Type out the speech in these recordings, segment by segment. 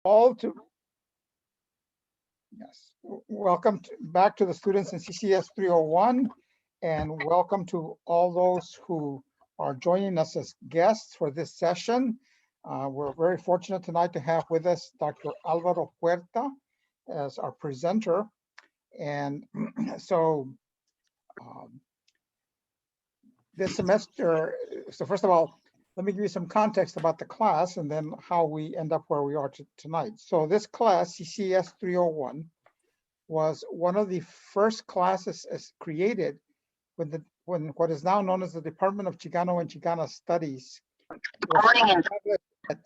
All to, yes, welcome back to the students in CCS 301, and welcome to all those who are joining us as guests for this session. We're very fortunate tonight to have with us Dr. Álvaro Huerta as our presenter. And so this semester, so first of all, let me give you some context about the class and then how we end up where we are tonight. So this class, CCS 301, was one of the first classes as created when what is now known as the Department of Chicano and Chicana Studies was at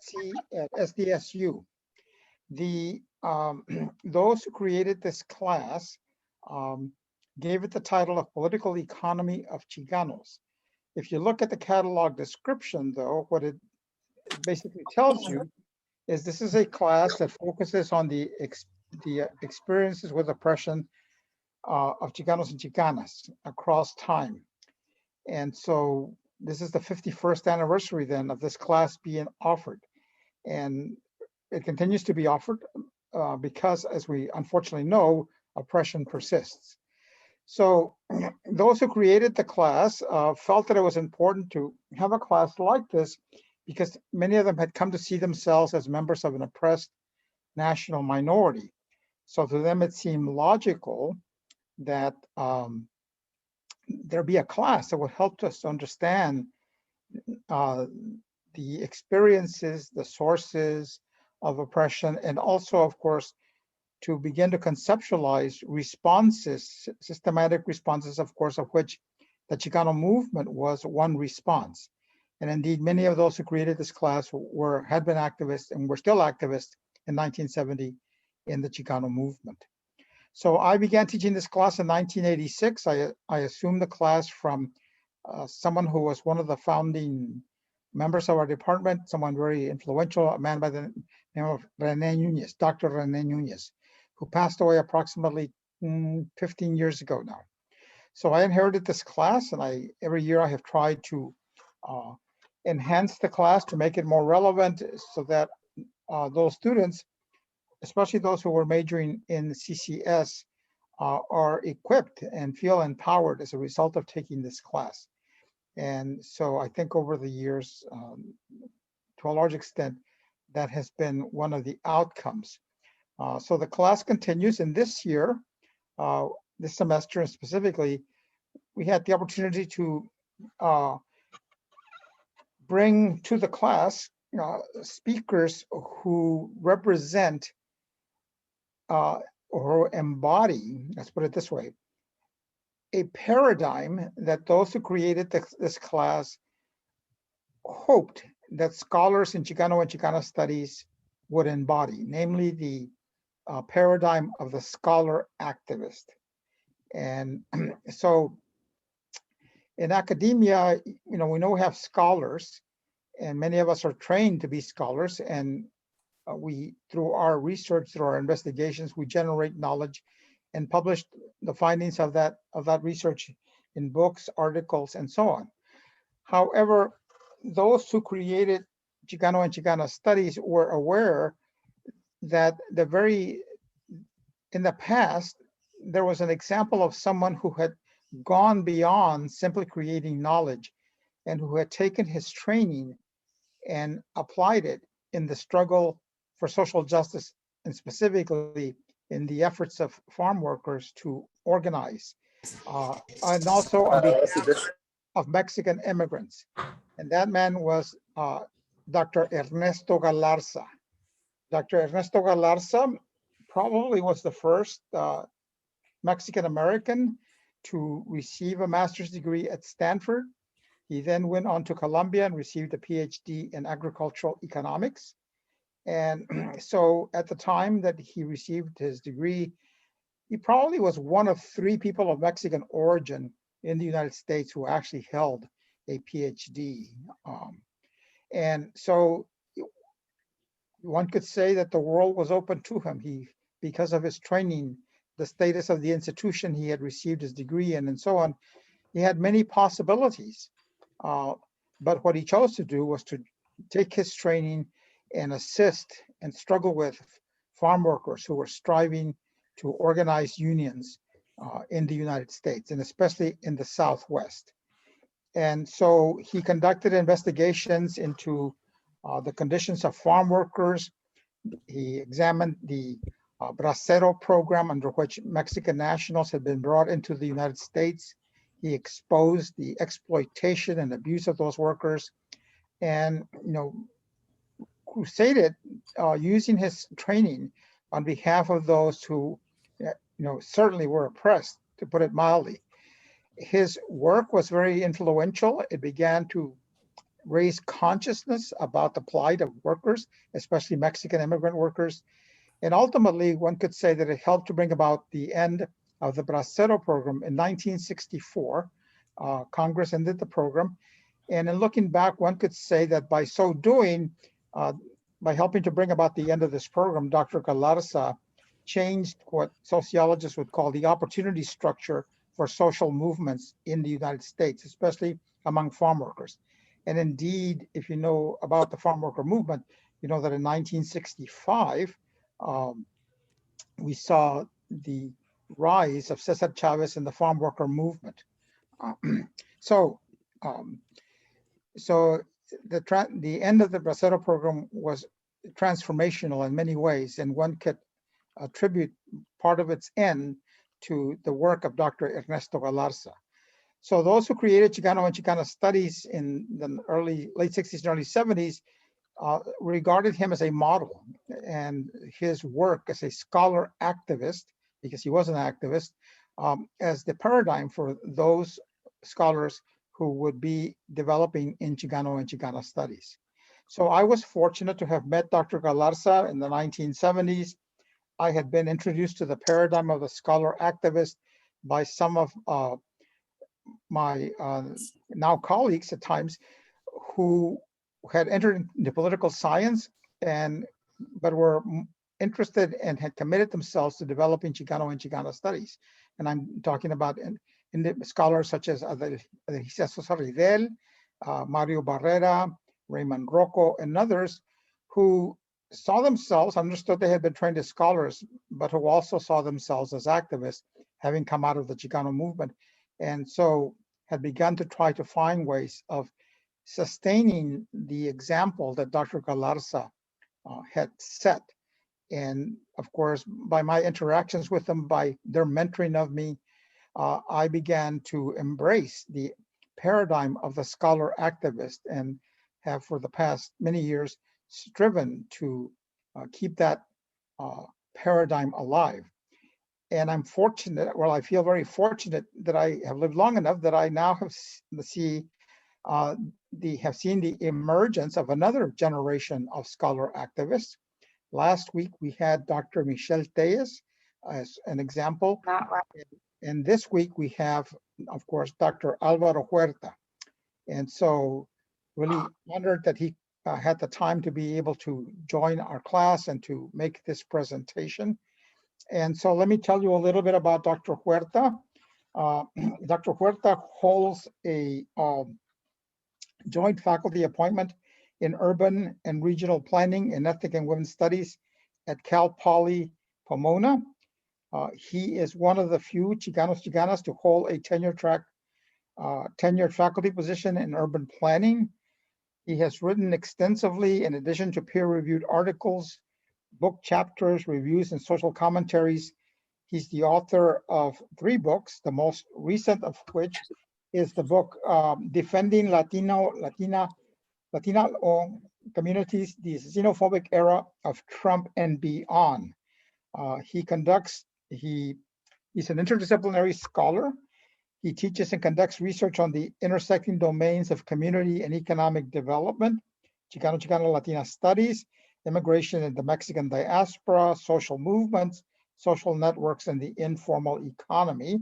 SDSU. Those who created this class gave it the title of Political Economy of Chicanos. If you look at the catalog description, though, what it basically tells you is this is a class that focuses on the experiences with oppression of Chicanos and Chicanas across time. And so this is the 51st anniversary then of this class being offered. And it continues to be offered because, as we unfortunately know, oppression persists. So those who created the class felt that it was important to have a class like this because many of them had come to see themselves as members of an oppressed national minority. So to them, it seemed logical that there be a class that would help us to understand the experiences, the sources of oppression, and also, of course, to begin to conceptualize responses, systematic responses, of course, of which the Chicano movement was one response. And indeed, many of those who created this class had been activists and were still activists in 1970 in the Chicano movement. So I began teaching this class in 1986. I assumed the class from someone who was one of the founding members of our department, someone very influential, a man by the name of René Núñez, Dr. René Núñez, who passed away approximately 15 years ago now. So I inherited this class, and every year I have tried to enhance the class to make it more relevant so that those students, especially those who were majoring in CCS, are equipped and feel empowered as a result of taking this class. And so I think over the years, to a large extent, that has been one of the outcomes. So the class continues, and this year, this semester and specifically, we had the opportunity to bring to the class speakers who represent or embody, let's put it this way, a paradigm that those who created this class hoped that scholars in Chicano and Chicana studies would embody, namely the paradigm of the scholar activist. And so in academia, we know we have scholars, and many of us are trained to be scholars, and through our research, through our investigations, we generate knowledge and publish the findings of that research in books, articles, and so on. However, those who created Chicano and Chicana studies were aware that in the past, there was an example of someone who had gone beyond simply creating knowledge and who had taken his training and applied it in the struggle for social justice, and specifically in the efforts of farm workers to organize, and also on behalf of Mexican immigrants. And that man was Dr. Ernesto Galarza. Dr. Ernesto Galarza probably was the first Mexican American to receive a master's degree at Stanford. He then went on to Columbia and received a PhD in agricultural economics. And so at the time that he received his degree, he probably was one of 3 people of Mexican origin in the United States who actually held a PhD. And so one could say that the world was open to him. Because of his training, the status of the institution he had received his degree in, and so on, he had many possibilities. But what he chose to do was to take his training and assist and struggle with farm workers who were striving to organize unions in the United States, and especially in the Southwest. And so he conducted investigations into the conditions of farm workers. He examined the Bracero program under which Mexican nationals had been brought into the United States. He exposed the exploitation and abuse of those workers, and crusaded using his training on behalf of those who certainly were oppressed, to put it mildly. His work was very influential. It began to raise consciousness about the plight of workers, especially Mexican immigrant workers. And ultimately, one could say that it helped to bring about the end of the Bracero program in 1964. Congress ended the program. And in looking back, one could say that by so doing, by helping to bring about the end of this program, Dr. Galarza changed what sociologists would call the opportunity structure for social movements in the United States, especially among farm workers. And indeed, if you know about the farm worker movement, you know that in 1965, we saw the rise of Cesar Chavez and the farm worker movement. So the end of the Bracero program was transformational in many ways, and one could attribute part of its end to the work of Dr. Ernesto Galarza. So those who created Chicano and Chicana studies in the late 60s and early 70s regarded him as a model, and his work as a scholar activist, because he was an activist, as the paradigm for those scholars who would be developing in Chicano and Chicana studies. So I was fortunate to have met Dr. Galarza in the 1970s. I had been introduced to the paradigm of the scholar activist by some of my now colleagues at times who had entered into political science but were interested and had committed themselves to developing Chicano and Chicana studies. And I'm talking about in the scholars such as Sosa Ridel, Mario Barrera, Raymond Rocco, and others who saw themselves, understood they had been trained as scholars, but who also saw themselves as activists, having come out of the Chicano movement. And so had begun to try to find ways of sustaining the example that Dr. Galarza had set. And of course, by my interactions with them, by their mentoring of me, I began to embrace the paradigm of the scholar activist and have for the past many years striven to keep that paradigm alive. And I'm fortunate, well, I feel very fortunate that I have lived long enough that I now have seen the emergence of another generation of scholar activists. Last week, we had Dr. Michelle Tellez as an example. And this week, we have, of course, Dr. Álvaro Huerta. And so really honored that he had the time to be able to join our class and to make this presentation. And so let me tell you a little bit about Dr. Huerta. Dr. Huerta holds a joint faculty appointment in urban and regional planning and ethnic and women's studies at Cal Poly Pomona. He is one of the few Chicanas to hold a tenured faculty position in urban planning. He has written extensively in addition to peer-reviewed articles, book chapters, reviews, and social commentaries. He's the author of 3 books, the most recent of which is the book Defending Latina Communities, the Xenophobic Era of Trump and Beyond. He's an interdisciplinary scholar. He teaches and conducts research on the intersecting domains of community and economic development, Chicano, Chicana, Latina studies, immigration in the Mexican diaspora, social movements, social networks, and the informal economy.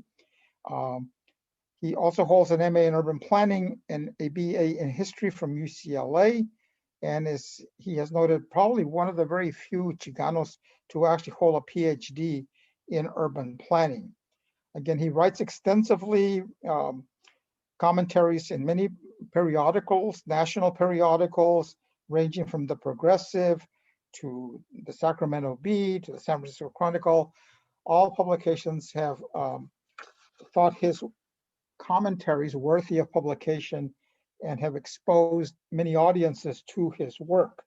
He also holds an MA in urban planning and a BA in history from UCLA, and he has noted probably one of the very few Chicanos to actually hold a PhD in urban planning. Again, he writes extensively, commentaries in many periodicals, national periodicals, ranging from The Progressive, to the Sacramento Bee, to the San Francisco Chronicle. All publications have thought his commentaries worthy of publication and have exposed many audiences to his work.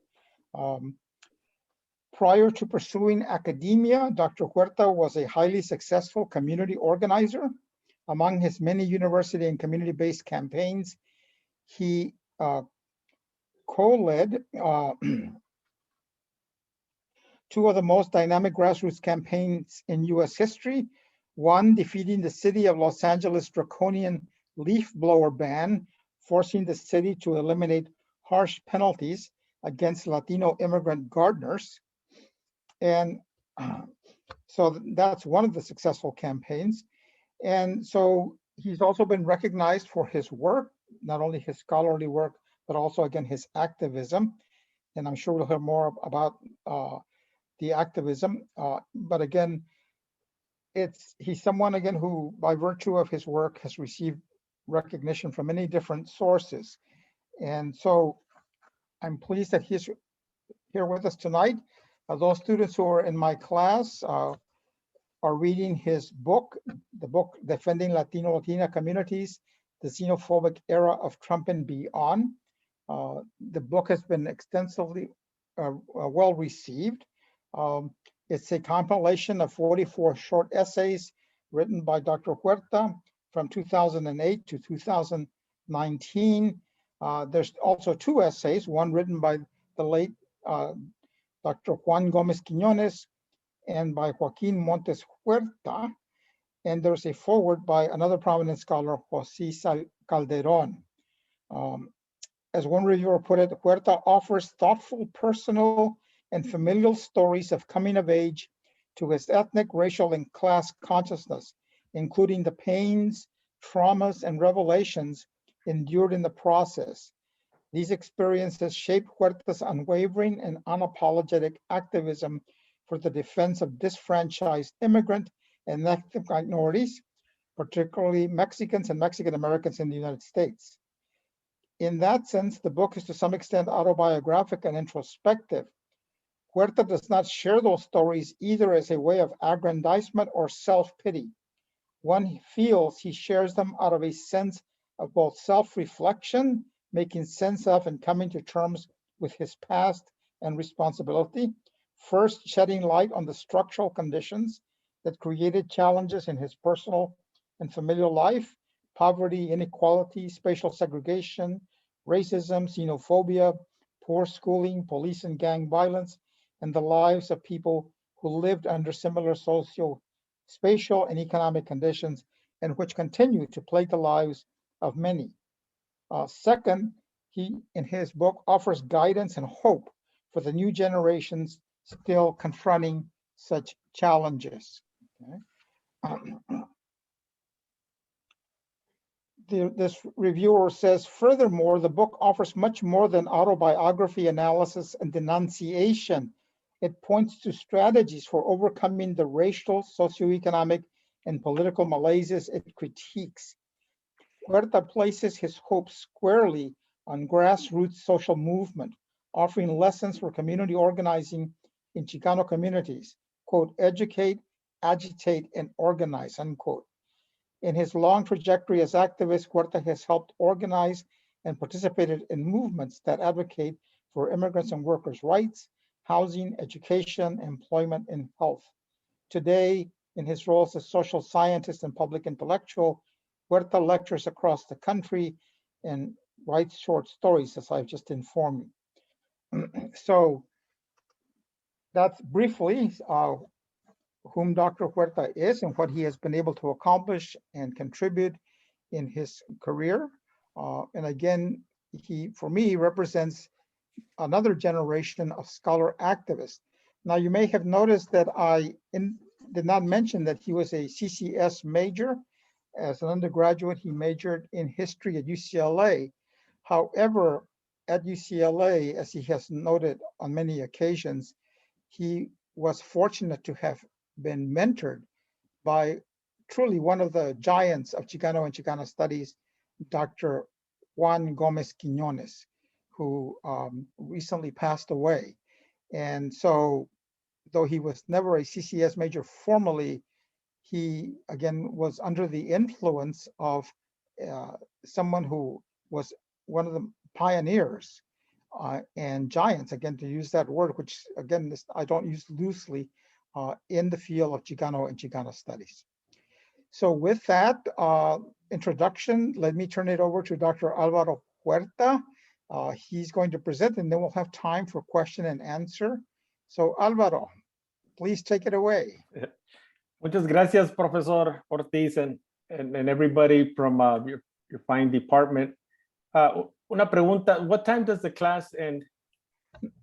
Prior to pursuing academia, Dr. Huerta was a highly successful community organizer. Among his many university and community-based campaigns, he co-led two of the most dynamic grassroots campaigns in US history, one defeating the city of Los Angeles' draconian leaf blower ban, forcing the city to eliminate harsh penalties against Latino immigrant gardeners. And so that's one of the successful campaigns. And so he's also been recognized for his work, not only his scholarly work, but also, again, his activism. And I'm sure we'll hear more about the activism. But again, he's someone, again, who, by virtue of his work, has received recognition from many different sources. And so I'm pleased that he's here with us tonight. Those students who are in my class are reading his book, the book Defending Latina Communities, the Xenophobic Era of Trump and Beyond. The book has been extensively well received. It's a compilation of 44 short essays written by Dr. Huerta from 2008 to 2019. There's also two essays, one written by the late Dr. Juan Gomez Quiñones and by Joaquin Montes Huerta, and there's a foreword by another prominent scholar, José Calderón. As one reviewer put it, Huerta offers thoughtful, personal, and familial stories of coming of age to his ethnic, racial, and class consciousness, including the pains, traumas, and revelations endured in the process. These experiences shape Huerta's unwavering and unapologetic activism for the defense of disfranchised immigrant and ethnic minorities, particularly Mexicans and Mexican Americans in the United States. In that sense, the book is to some extent autobiographical and introspective. Huerta does not share those stories either as a way of aggrandizement or self-pity. One feels he shares them out of a sense of both self-reflection, making sense of and coming to terms with his past and responsibility, first shedding light on the structural conditions that created challenges in his personal and familial life: poverty, inequality, spatial segregation, racism, xenophobia, poor schooling, police and gang violence, and the lives of people who lived under similar socio, spatial, and economic conditions, and which continue to plague the lives of many. Second, he, in his book, offers guidance and hope for the new generations still confronting such challenges. Okay. This reviewer says, furthermore, the book offers much more than autobiography, analysis, and denunciation. It points to strategies for overcoming the racial, socioeconomic, and political malaises it critiques. Huerta places his hope squarely on grassroots social movement, offering lessons for community organizing in Chicano communities, quote, educate, agitate, and organize, unquote. In his long trajectory as activist, Huerta has helped organize and participated in movements that advocate for immigrants and workers' rights, housing, education, employment, and health. Today, in his roles as social scientist and public intellectual, Huerta lectures across the country and writes short stories, as I've just informed you. So that's briefly whom Dr. Huerta is and what he has been able to accomplish and contribute in his career. And again, he, for me, represents another generation of scholar activists. Now, you may have noticed that I did not mention that he was a CCS major. As an undergraduate, he majored in history at UCLA. However, at UCLA, as he has noted on many occasions, he was fortunate to have been mentored by truly one of the giants of Chicano and Chicana studies, Dr. Juan Gomez Quiñones, who recently passed away. And so, though he was never a CCS major formally, he again was under the influence of someone who was one of the pioneers and giants, again, to use that word, which again, I don't use loosely, in the field of Chicano and Chicana studies. So with that introduction, let me turn it over to Dr. Álvaro Huerta. He's going to present, and then we'll have time for question and answer. So Álvaro, please take it away. Muchas gracias, Professor Ortiz, and everybody from your fine department. Una pregunta, what time does the class end?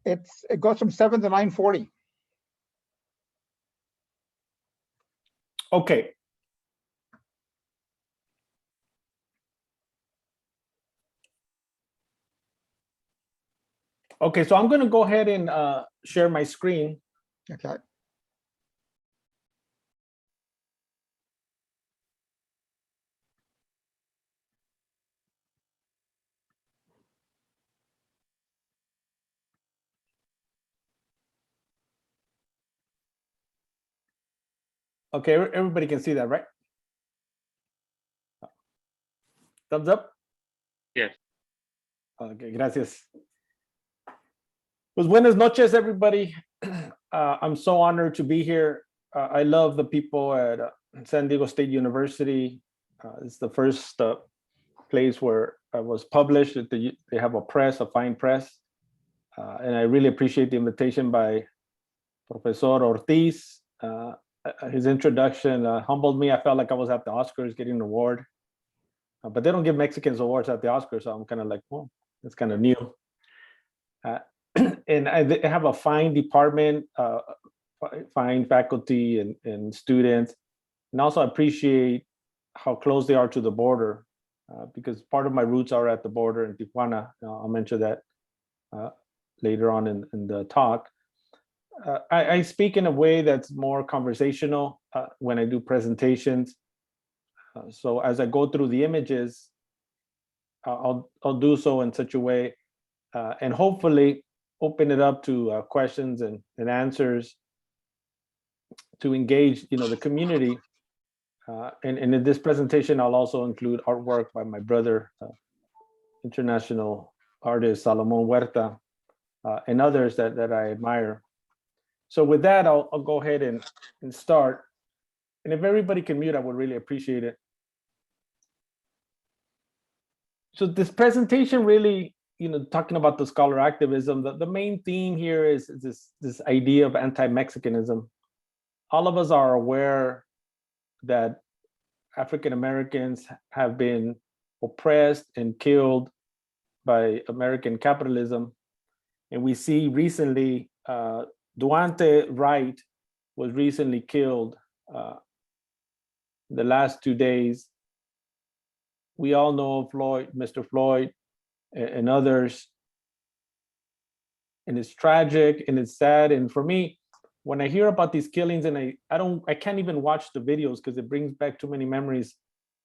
It goes from 7 to 9:40. Okay. Okay, so I'm going to go ahead and share my screen. Okay. Okay, everybody can see that, right? Thumbs up? Yes. Okay, gracias. Pues buenas noches, everybody. I'm so honored to be here. I love the people at San Diego State University. It's the first place where I was published. They have a press, a fine press. And I really appreciate the invitation by Professor Ortiz. His introduction humbled me. I felt like I was at the Oscars getting an award. But they don't give Mexicans awards at the Oscars, so I'm kind of like, well, it's kind of new. And I have a fine department, fine faculty and students. And also appreciate how close they are to the border, because part of my roots are at the border in Tijuana. I'll mention that later on in the talk. I speak in a way that's more conversational when I do presentations. So as I go through the images, I'll do so in such a way, and hopefully open it up to questions and answers to engage, the community. And in this presentation, I'll also include artwork by my brother, international artist Salomon Huerta, and others that I admire. So with that, I'll go ahead and start. And if everybody can mute, I would really appreciate it. So this presentation really, talking about the scholar activism, the main theme here is this idea of anti-Mexicanism. All of us are aware that African Americans have been oppressed and killed by American capitalism. And we see recently, Duante Wright was recently killed the last 2 days. We all know Floyd, Mr. Floyd, and others. And it's tragic and it's sad. And for me, when I hear about these killings, and I can't even watch the videos because it brings back too many memories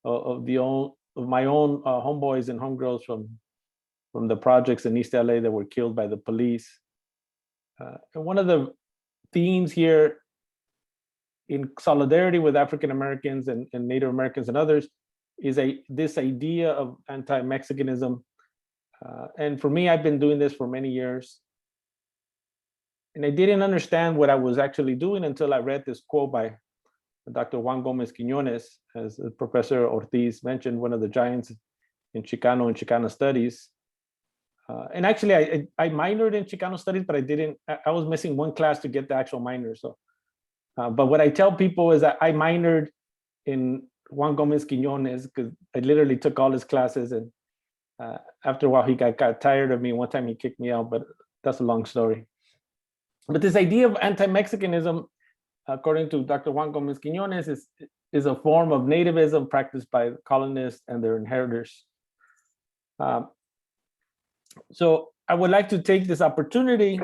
of my own homeboys and homegirls from the projects in East LA that were killed by the police. And one of the themes here, in solidarity with African Americans and Native Americans and others, is this idea of anti-Mexicanism. And for me, I've been doing this for many years. And I didn't understand what I was actually doing until I read this quote by Dr. Juan Gomez Quiñones, as Professor Ortiz mentioned, one of the giants in Chicano and Chicana studies. And actually, I minored in Chicano studies, but I was missing one class to get the actual minor. So, but what I tell people is that I minored in Juan Gomez Quiñones because I literally took all his classes, and after a while he got tired of me. One time he kicked me out, but that's a long story. But this idea of anti-Mexicanism, according to Dr. Juan Gomez Quiñones, is a form of nativism practiced by colonists and their inheritors. So I would like to take this opportunity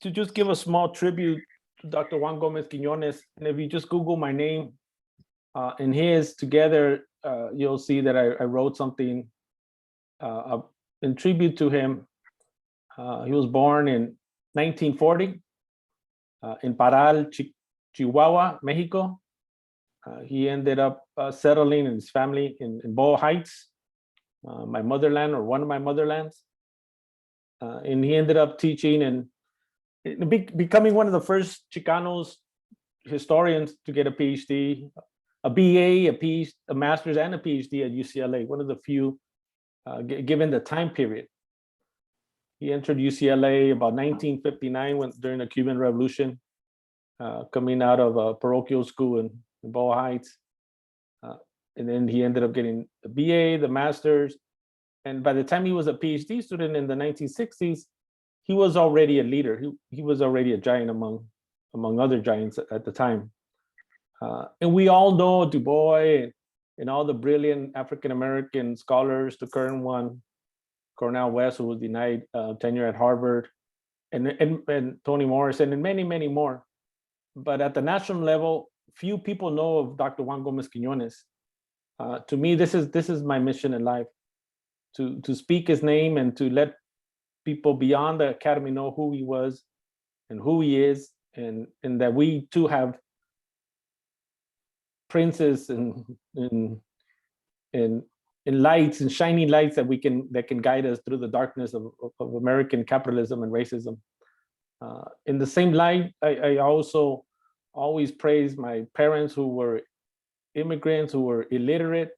to just give a small tribute to Dr. Juan Gomez Quiñones. And if you just Google my name and his together, you'll see that I wrote something in tribute to him. He was born in 1940 in Parral, Chihuahua, Mexico. He ended up settling in his family in Bow Heights, my motherland, or one of my motherlands. And he ended up teaching and becoming one of the first Chicanos historians to get a PhD, a BA, a master's, and a PhD at UCLA, one of the few given the time period. He entered UCLA about 1959 during the Cuban Revolution, coming out of a parochial school in Bow Heights. And then he ended up getting the BA, the master's. And by the time he was a PhD student in the 1960s, he was already a leader. He was already a giant among other giants at the time. And we all know Du Bois and all the brilliant African-American scholars, the current one, Cornel West, who was denied tenure at Harvard, and Toni Morrison, and many, many more. But at the national level, few people know of Dr. Juan Gomez Quiñones. To me, this is my mission in life, to speak his name and to let people beyond the academy know who he was and who he is, and that we too have princes and lights and shining lights that can guide us through the darkness of American capitalism and racism. In the same light, I also always praise my parents who were immigrants, who were illiterate,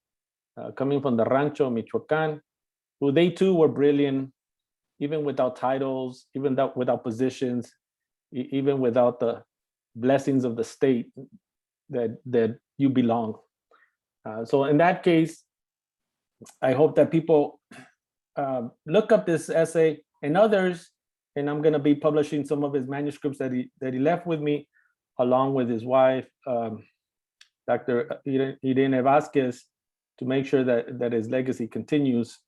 coming from the Rancho, Michoacan, who they too were brilliant, even without titles, even without positions, even without the blessings of the state that you belong. So in that case, I hope that people look up this essay and others, and I'm going to be publishing some of his manuscripts that he left with me, along with his wife, Dr. Irene Vasquez, to make sure that his legacy continues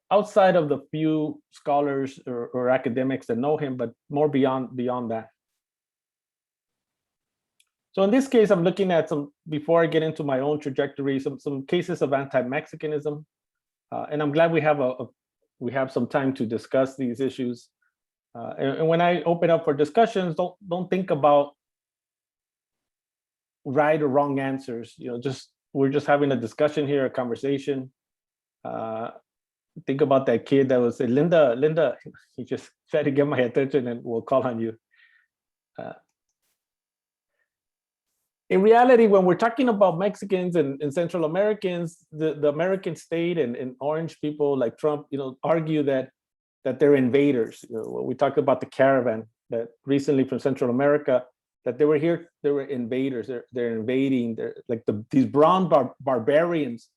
outside of the few scholars or academics that know him, but more beyond that. So in this case, I'm looking at before I get into my own trajectory, some cases of anti-Mexicanism, and I'm glad we have some time to discuss these issues. And when I open up for discussions, don't think about right or wrong answers. We're just having a discussion here, a conversation. Think about that kid that was, Linda, you just try to get my attention and we'll call on you. In reality, when we're talking about Mexicans and Central Americans, the American state and orange people like Trump, argue that they're invaders. We talked about the caravan that recently from Central America, that they were here, they were invaders. They're invading. They're like these brown barbarians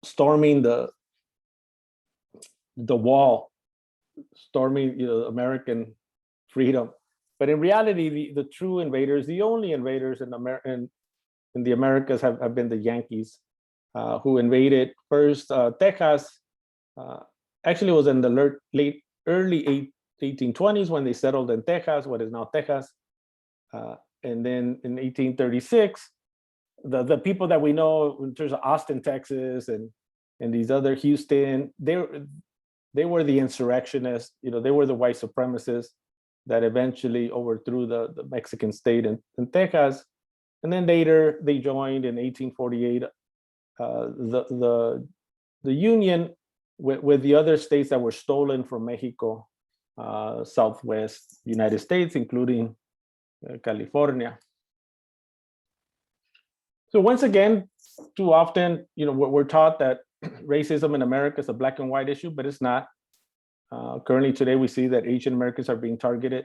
storming the wall, storming American freedom. But in reality, the true invaders, the only invaders in the Americas have been the Yankees, who invaded first Texas. Actually, it was in the early 1820s when they settled in Texas, what is now Texas. And then in 1836, the people that we know in terms of Austin, Texas, and these other Houston, they were the insurrectionists. They were the white supremacists that eventually overthrew the Mexican state in Texas. And then later they joined in 1848 the Union with the other states that were stolen from Mexico, Southwest United States, including California. So once again, too often, we're taught that racism in America is a black and white issue, but it's not. Currently today, we see that Asian Americans are being targeted.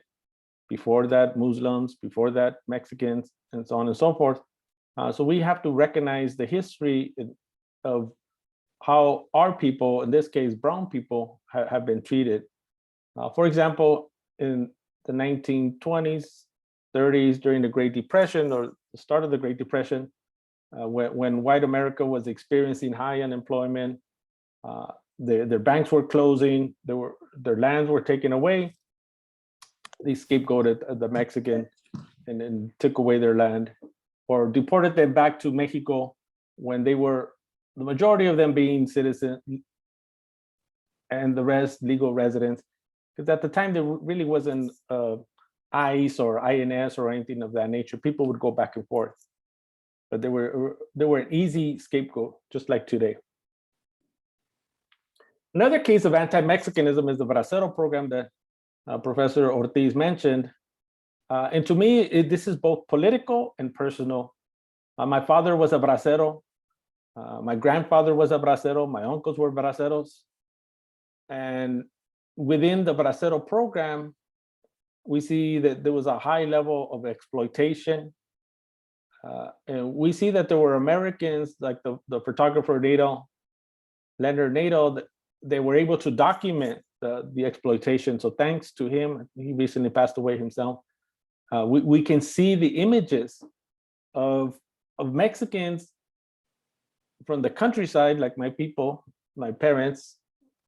Before that, Muslims, before that, Mexicans, and so on and so forth. So we have to recognize the history of how our people, in this case, brown people, have been treated. For example, in the 1920s, 30s, during the Great Depression, or the start of the Great Depression, when white America was experiencing high unemployment, their banks were closing, their lands were taken away. They scapegoated the Mexican and took away their land, or deported them back to Mexico when they were, the majority of them being and the rest legal residents. Because at the time, there really wasn't ICE or INS or anything of that nature. People would go back and forth, but they were an easy scapegoat, just like today. Another case of anti-Mexicanism is the Bracero program that Professor Ortiz mentioned. And to me, this is both political and personal. My father was a Bracero. My grandfather was a Bracero. My uncles were Braceros. And within the Bracero program, we see that there was a high level of exploitation. And we see that there were Americans, like the photographer Leonard Nato, that they were able to document the exploitation. So thanks to him, he recently passed away himself. We can see the images of Mexicans from the countryside, like my people, my parents,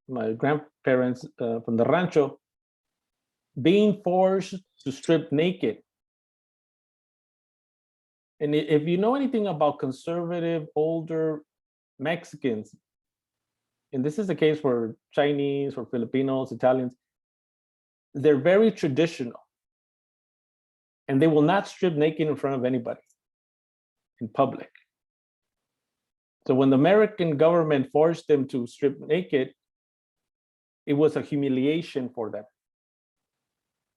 my grandparents from the rancho, being forced to strip naked. And if you know anything about conservative, older Mexicans, and this is the case for Chinese, for Filipinos, Italians, they're very traditional. And they will not strip naked in front of anybody in public. So when the American government forced them to strip naked, it was a humiliation for them.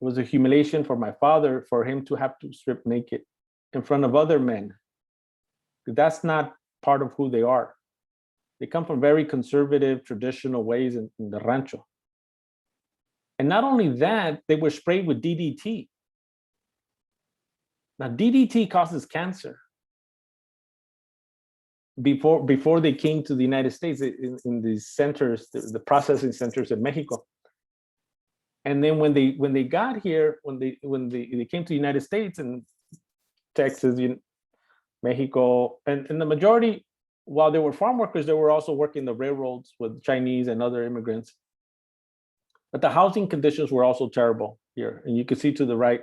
It was a humiliation for my father, for him to have to strip naked in front of other men. That's not part of who they are. They come from very conservative, traditional ways in the rancho. And not only that, they were sprayed with DDT. Now, DDT causes cancer. Before they came to the United States, in the centers, the processing centers in Mexico. And then when they got here, when they came to the United States and Texas, Mexico, and the majority, while they were farm workers, they were also working the railroads with Chinese and other immigrants. But the housing conditions were also terrible here. And you can see to the right,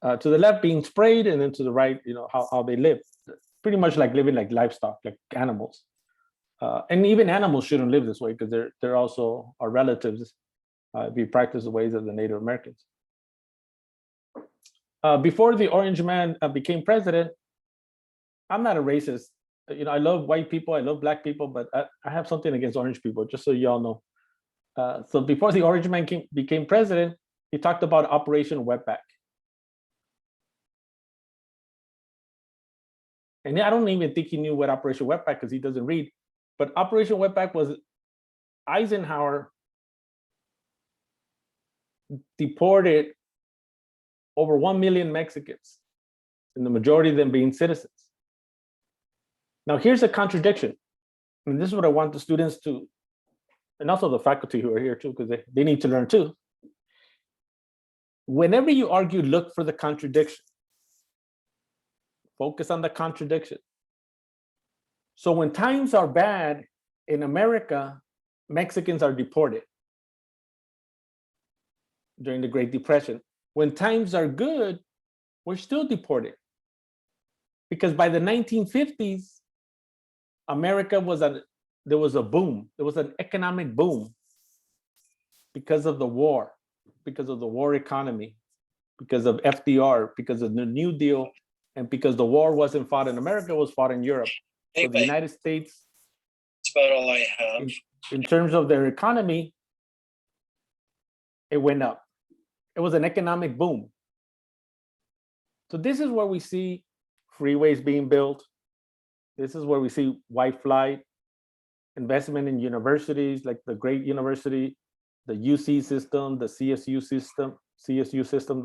to the left being sprayed, and then to the right, how they live. Pretty much like living like livestock, like animals. And even animals shouldn't live this way because they're also our relatives if you practice the ways of the Native Americans. Before the Orange Man became president, I'm not a racist. I love white people, I love black people, but I have something against orange people, just so y'all know. So before the Orange Man became president, he talked about Operation Wetback. And I don't even think he knew what Operation Wetback, because he doesn't read. But Operation Wetback was Eisenhower deported over 1 million Mexicans, and the majority of them being citizens. Now, here's a contradiction. And this is what I want the students to, and also the faculty who are here too, because they need to learn too. Whenever you argue, look for the contradiction. Focus on the contradiction. So when times are bad in America, Mexicans are deported during the Great Depression. When times are good, we're still deported. Because by the 1950s, America there was a boom. There was an economic boom because of the war economy, because of FDR, because of the New Deal, and because the war wasn't fought in America, it was fought in Europe. So the United States, that's about all I have. In terms of their economy, it went up. It was an economic boom. So this is where we see freeways being built. This is where we see white flight, investment in universities like the Great University, the UC system, the CSU system,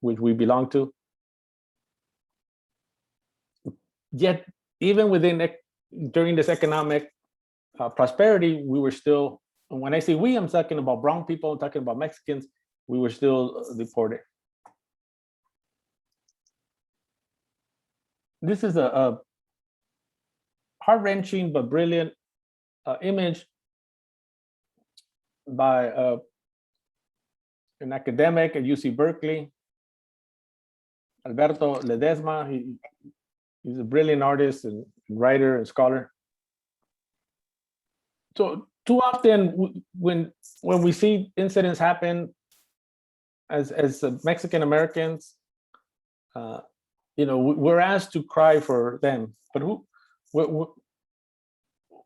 which we belong to. Yet, even during this economic prosperity, we were still, and when I say we, I'm talking about brown people, I'm talking about Mexicans, we were still deported. This is a heart-wrenching but brilliant image by an academic at UC Berkeley, Alberto Ledesma. He's a brilliant artist and writer and scholar. So too often when we see incidents happen as Mexican Americans, you know, we're asked to cry for them, but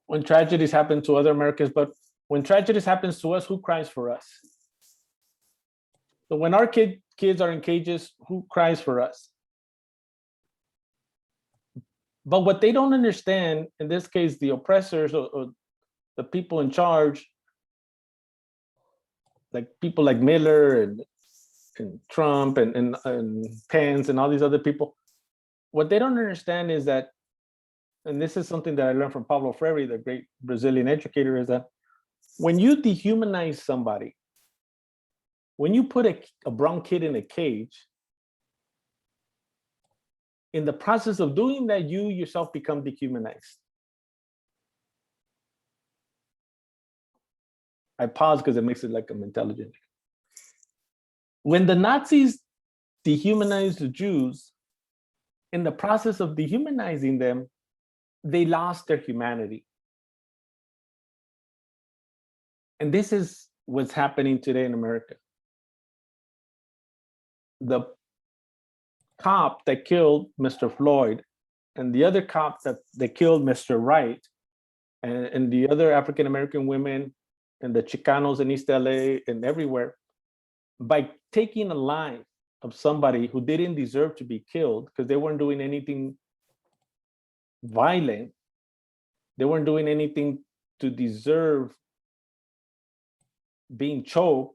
when tragedies happen to other Americans, but when tragedies happens to us, who cries for us? So when our kids are in cages, who cries for us? But what they don't understand, in this case, the oppressors or the people in charge, like people like Miller and Trump and Pence and all these other people, what they don't understand is that, and this is something that I learned from Paulo Freire, the great Brazilian educator, is that when you dehumanize somebody, when you put a brown kid in a cage, in the process of doing that, you yourself become dehumanized. I pause because it makes it like I'm intelligent. When the Nazis dehumanized the Jews, in the process of dehumanizing them, they lost their humanity. And this is what's happening today in America. The cop that killed Mr. Floyd and the other cop that killed Mr. Wright and the other African-American women and the Chicanos in East LA and everywhere, by taking a life of somebody who didn't deserve to be killed because they weren't doing anything violent, they weren't doing anything to deserve being choked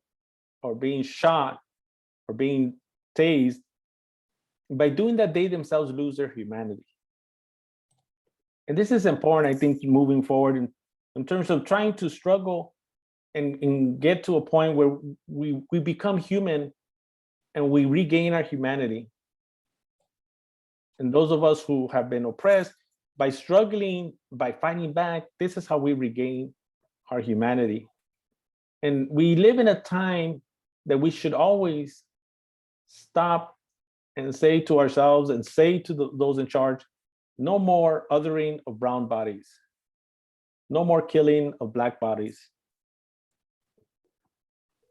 or being shot or being tased, by doing that, they themselves lose their humanity. And this is important, I think, moving forward in terms of trying to struggle and get to a point where we become human and we regain our humanity. And those of us who have been oppressed, by struggling, by fighting back, this is how we regain our humanity. And we live in a time that we should always stop and say to ourselves and say to those in charge, no more othering of brown bodies, no more killing of Black bodies.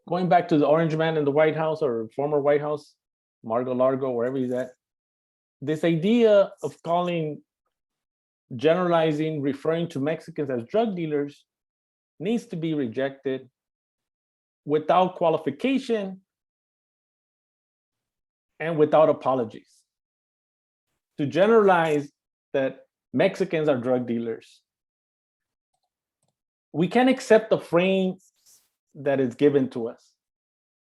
Going back to the Orange Man in the White House or former White House, Mar-a-Lago, wherever he's at, this idea of generalizing, referring to Mexicans as drug dealers needs to be rejected without qualification and without apologies. To generalize that Mexicans are drug dealers, we can't accept the frame that is given to us.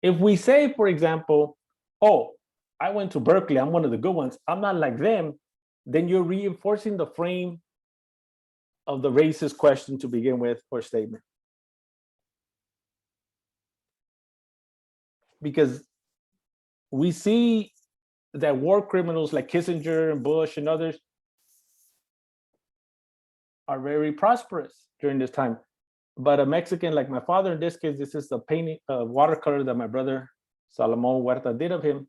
If we say, for example, oh, I went to Berkeley, I'm one of the good ones, I'm not like them, then you're reinforcing the frame of the racist question to begin with or statement. Because we see that war criminals like Kissinger and Bush and others are very prosperous during this time. But a Mexican like my father, in this case, this is the painting, watercolor that my brother Salomon Huerta did of him.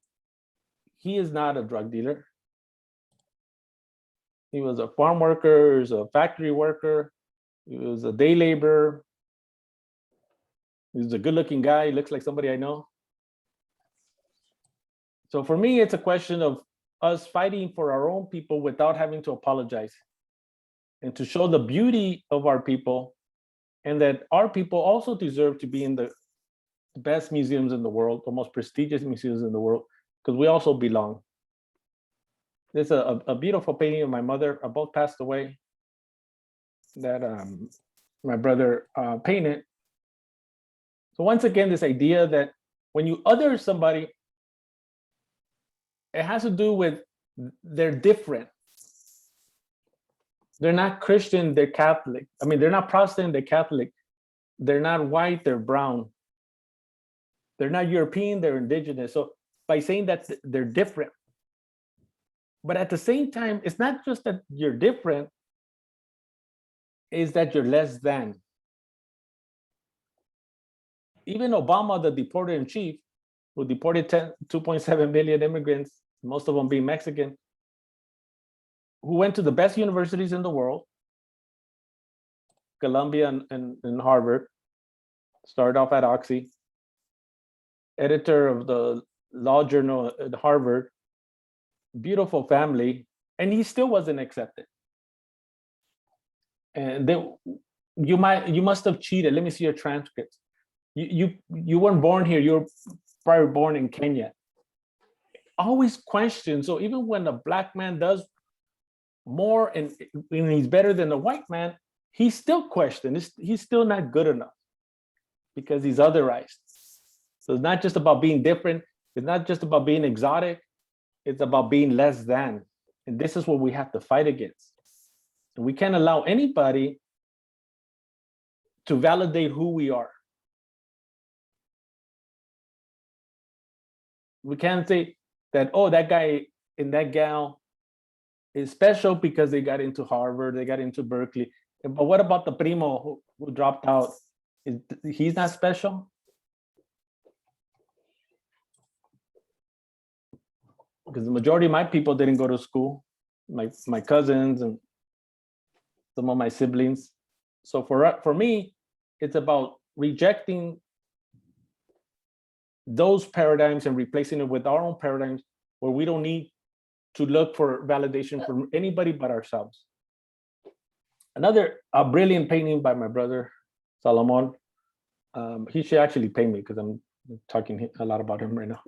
He is not a drug dealer. He was a farm worker, he was a factory worker, he was a day laborer. He's a good-looking guy, he looks like somebody I know. So for me, it's a question of us fighting for our own people without having to apologize, and to show the beauty of our people, and that our people also deserve to be in the best museums in the world, the most prestigious museums in the world, because we also belong. There's a beautiful painting of my mother, both passed away, that my brother painted. So once again, this idea that when you other somebody, it has to do with they're different. They're not Christian, they're Catholic. I mean, they're not Protestant, they're Catholic. They're not white, they're brown. They're not European, they're indigenous. So by saying that they're different, but at the same time, it's not just that you're different, it's that you're less than. Even Obama, the deporter in chief, who deported 2.7 million immigrants, most of them being Mexican, who went to the best universities in the world, Columbia and Harvard. Started off at Oxy. Editor of the law journal at Harvard. Beautiful family, and he still wasn't accepted. And you must have cheated. Let me see your transcripts. You weren't born here. You were probably born in Kenya. Always question. So even when a black man does more and he's better than the white man, he's still questioned. He's still not good enough because he's otherized. So it's not just about being different. It's not just about being exotic. It's about being less than. And this is what we have to fight against. And we can't allow anybody to validate who we are. We can't say that, oh, that guy and that gal is special because they got into Harvard, they got into Berkeley. But what about the primo who dropped out? He's not special? Because the majority of my people didn't go to school, my cousins and some of my siblings. So for me, it's about rejecting those paradigms and replacing it with our own paradigms where we don't need to look for validation from anybody but ourselves. Another brilliant painting by my brother, Salomon. He should actually pay me because I'm talking a lot about him right now.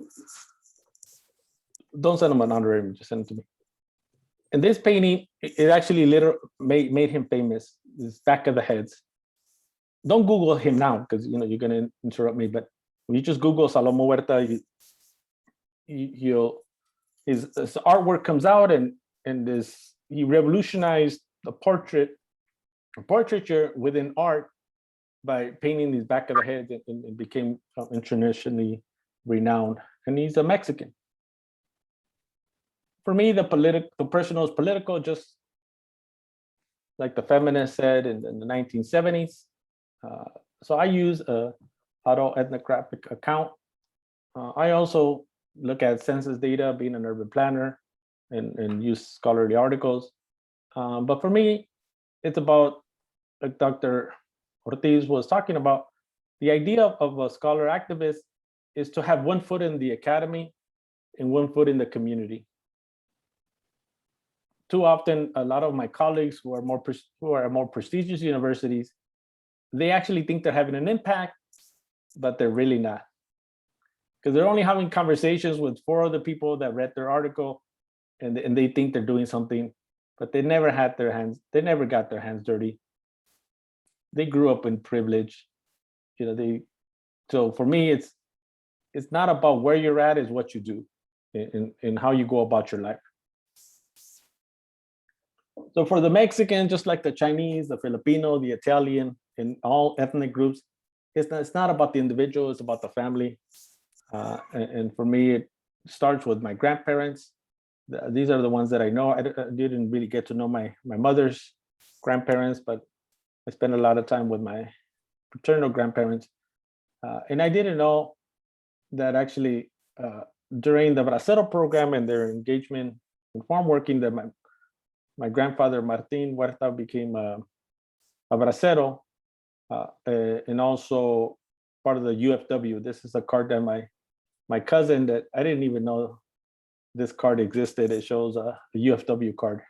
Don't send him an honorarium, just send it to me. And this painting, it actually literally made him famous. This back of the heads. Don't Google him now because you're gonna interrupt me. But when you just Google Salomon Huerta, his artwork comes out, and he revolutionized the portraiture within art by painting these back of the heads, and became internationally renowned. And he's a Mexican. For me, the personal is political, just like the feminist said in the 1970s. So I use a auto-ethnographic account. I also look at census data, being an urban planner, and use scholarly articles. But for me, it's about, like Dr. Ortiz was talking about, the idea of a scholar activist is to have one foot in the academy and one foot in the community. Too often, a lot of my colleagues who are more prestigious universities, they actually think they're having an impact, but they're really not. Because they're only having conversations with 4 other people that read their article, and they think they're doing something, but they never got their hands dirty. They grew up in privilege. So for me, it's not about where you're at, it's what you do and how you go about your life. So for the Mexican, just like the Chinese, the Filipino, the Italian, and all ethnic groups, it's not about the individual, it's about the family. And for me, it starts with my grandparents. These are the ones that I know. I didn't really get to know my mother's grandparents, but I spent a lot of time with my paternal grandparents. And I didn't know that actually during the Bracero program and their engagement in farm working, that my grandfather, Martin Huerta, became a Bracero, and also part of the UFW. This is a card that my cousin, that I didn't even know this card existed. It shows a UFW card.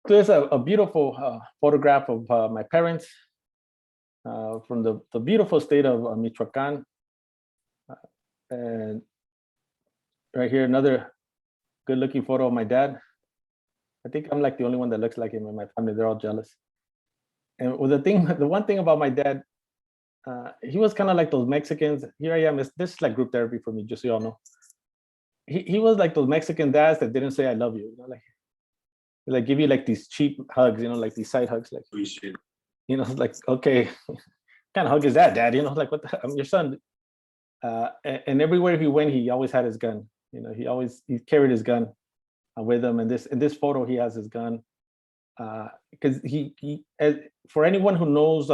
So it's a beautiful photograph of my parents from the beautiful state of Michoacan. And right here, another good looking photo of my dad. I think I'm like the only one that looks like him in my family. They're all jealous. And the one thing about my dad, he was kind of like those Mexicans. Here I am. This is like group therapy for me, just so y'all know. He was like those Mexican dads that didn't say I love you. Like give you like these cheap hugs, like these side hugs, like like, okay, what kind of hug is that, Dad? Like, what I'm your son. And everywhere he went, he always had his gun. He carried his gun with him. And in this photo, he has his gun. Because for anyone who knows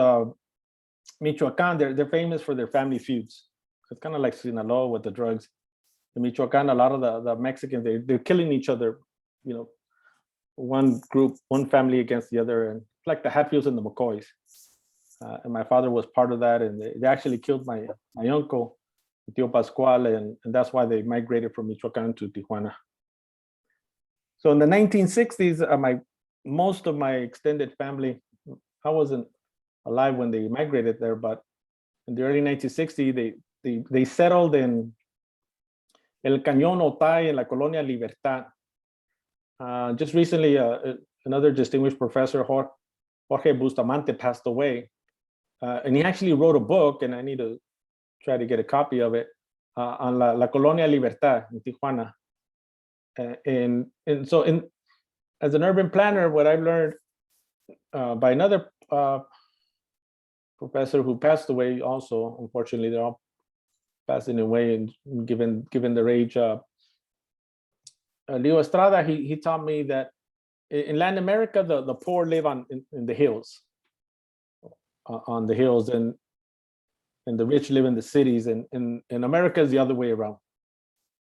Michoacan, they're famous for their family feuds. It's kind of like Sinaloa with the drugs. In Michoacan, a lot of the Mexicans, they're killing each other, one group, one family against the other. like the Hatfields and the McCoys. And my father was part of that, and they actually killed my uncle, Tío Pascual, and that's why they migrated from Michoacán to Tijuana. So in the 1960s, most of my extended family, I wasn't alive when they migrated there, but in the early 1960s, they settled in El Cañón Otay in la Colonia Libertad. Just recently, another distinguished professor, Jorge Bustamante, passed away. And he actually wrote a book, and I need to try to get a copy of it, on la Colonia Libertad in Tijuana. And so as an urban planner, what I've learned by another professor who passed away also, unfortunately, they're all passing away and given their age. Leo Estrada, he taught me that in Latin America, the poor live in the hills, on the hills, and the rich live in the cities. And in America is the other way around,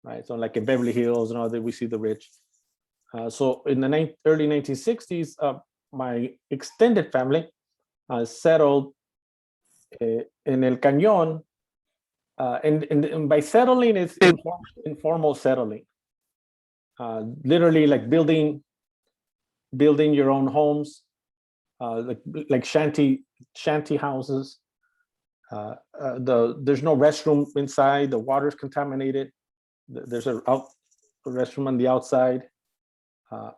right? So like in Beverly Hills and all that, we see the rich. So in the early 1960s, my extended family settled in El Cañón, and by settling, it's informal settling. Literally like building your own homes, like shanty houses. There's no restroom inside. The water's contaminated. There's a restroom on the outside.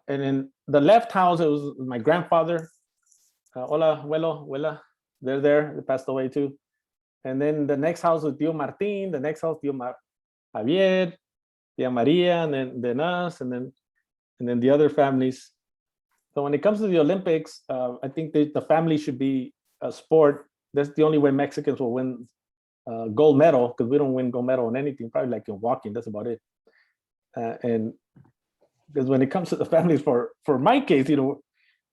And in the left house, it was my grandfather. Hola, abuela. They're there. They passed away too. And then the next house was Tío Martín. The next house, Tío Javier, Tia Maria, and then us, and then the other families. So when it comes to the Olympics, I think the family should be a sport. That's the only way Mexicans will win gold medal, because we don't win gold medal in anything, probably like in walking, that's about it. And because when it comes to the families, for my case,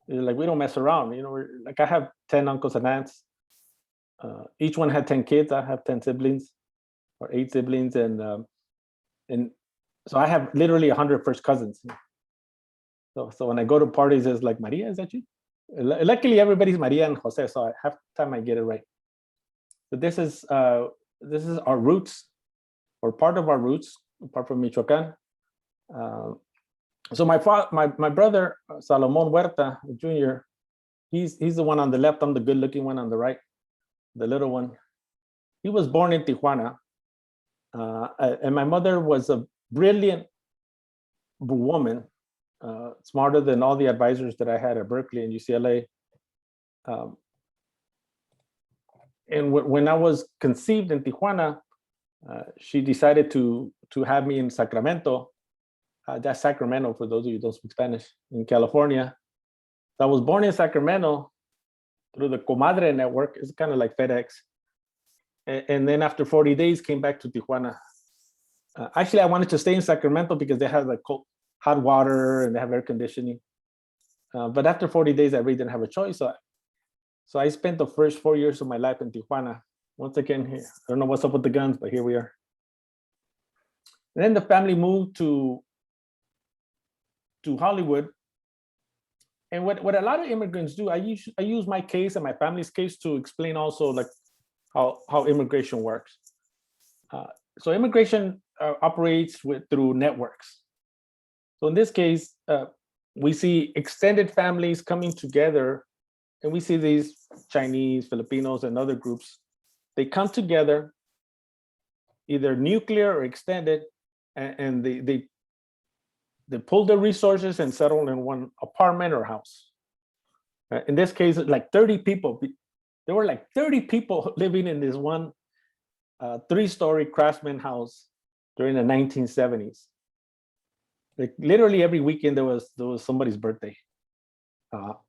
like we don't mess around. Like I have 10 uncles and aunts. Each one had 10 kids. I have 10 siblings or 8 siblings, and so I have literally 100 first cousins. So when I go to parties, it's like, Maria, is that you? Luckily, everybody's Maria and Jose, so half the time I get it right. So this is our roots, or part of our roots, apart from Michoacán. So my brother Salomon Huerta Jr., he's the one on the left. I'm the good-looking one on the right, the little one. He was born in Tijuana, and my mother was a brilliant woman, smarter than all the advisors that I had at Berkeley and UCLA. And when I was conceived in Tijuana, she decided to have me in Sacramento. That's Sacramento, for those of you who don't speak Spanish, in California. So I was born in Sacramento through the Comadre network. It's kind of like FedEx. And then after 40 days, came back to Tijuana. Actually, I wanted to stay in Sacramento because they have like hot water and they have air conditioning. But after 40 days, I really didn't have a choice. So I spent the first 4 years of my life in Tijuana. Once again, here, I don't know what's up with the guns, but here we are. And then the family moved to Hollywood. And what a lot of immigrants do, I use my case and my family's case to explain also like how immigration works. So immigration operates through networks. So in this case, we see extended families coming together, and we see these Chinese, Filipinos, and other groups. They come together, either nuclear or extended, and they pull their resources and settle in one apartment or house. In this case, like 30 people. There were like 30 people living in this one 3-story craftsman house during the 1970s. Like literally every weekend there was somebody's birthday,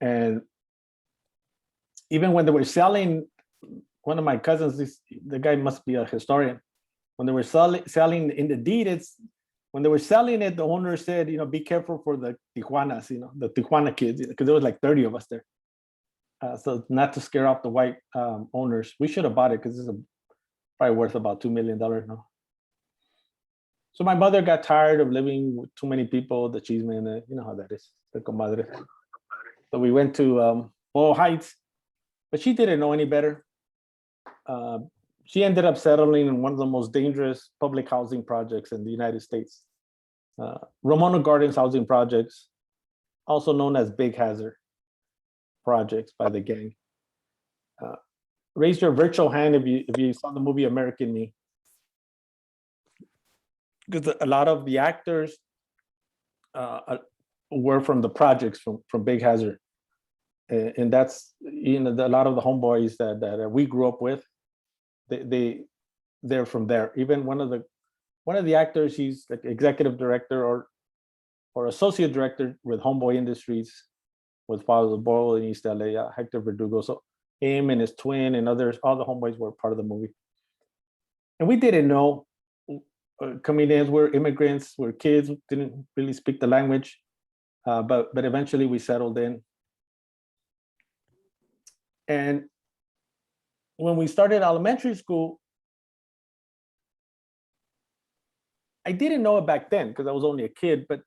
and even when they were selling, one of my cousins, the guy must be a historian. When they were selling in the deed, when they were selling it, the owner said, be careful for the Tijuanas, the Tijuana kids, because there was like 30 of us there. So not to scare off the white owners. We should have bought it because it's probably worth about $2 million now. So my mother got tired of living with too many people, the cheeseman, you know how that is, the comadre. So we went to Boyle Heights, but she didn't know any better. She ended up settling in one of the most dangerous public housing projects in the United States. Ramona Gardens housing projects, also known as Big Hazard projects by the gang. Raise your virtual hand if you saw the movie American Me. Because a lot of the actors were from the projects from Big Hazard. And that's, you know, a lot of the homeboys that we grew up with, they're from there. Even one of the actors, he's like executive director or associate director with Homeboy Industries, with Father Boyle in East LA, Hector Verdugo. So him and his twin and others, all the homeboys were part of the movie. And we didn't know, coming in, we're immigrants, we're kids, didn't really speak the language, but eventually we settled in. And when we started elementary school, I didn't know it back then because I was only a kid, but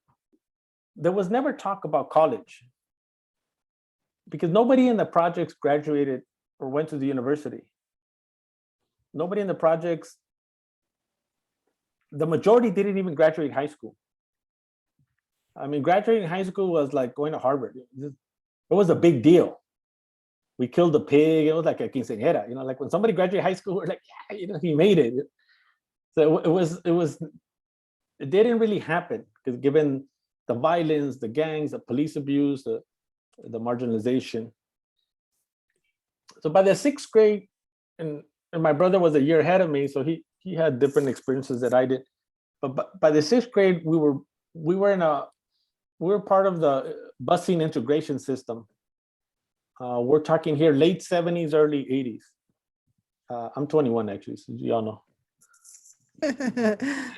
there was never talk about college because nobody in the projects graduated or went to the university. Nobody in the projects, the majority didn't even graduate high school. I mean, graduating high school was like going to Harvard. It was a big deal. We killed a pig. It was like a quinceañera, you know, like when somebody graduated high school, we're like, yeah, you know, he made it. So it didn't really happen because given the violence, the gangs, the police abuse, the marginalization. So by the 6th grade, and my brother was a year ahead of me, so he had different experiences that I did. But by the 6th grade, we were part of the busing integration system. We're talking here late 70s, early 80s. I'm 21 actually, so y'all know.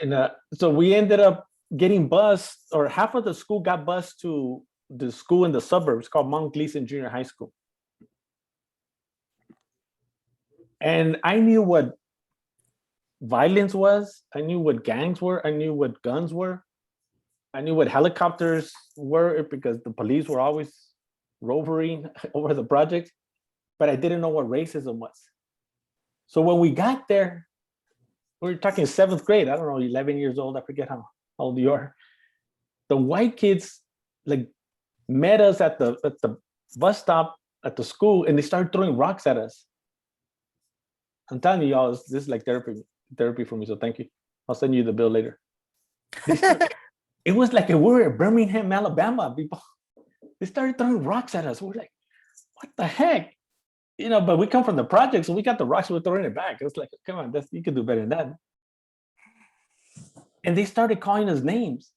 And so we ended up getting bused, or half of the school got bused to the school in the suburbs called Mount Gleason Junior High School. And I knew what violence was. I knew what gangs were. I knew what guns were. I knew what helicopters were because the police were always rovering over the project, but I didn't know what racism was. So when we got there, we were talking 7th grade, I don't know, 11 years old, I forget how old you are. The white kids like met us at the bus stop at the school and they started throwing rocks at us. I'm telling you, y'all, this is like therapy for me, so thank you. I'll send you the bill later. It was like we were at Birmingham, Alabama, people. They started throwing rocks at us. We're like, what the heck? You know, but we come from the project, so we got the rocks, we're throwing it back. It's like, come on, you can do better than that. And they started calling us names.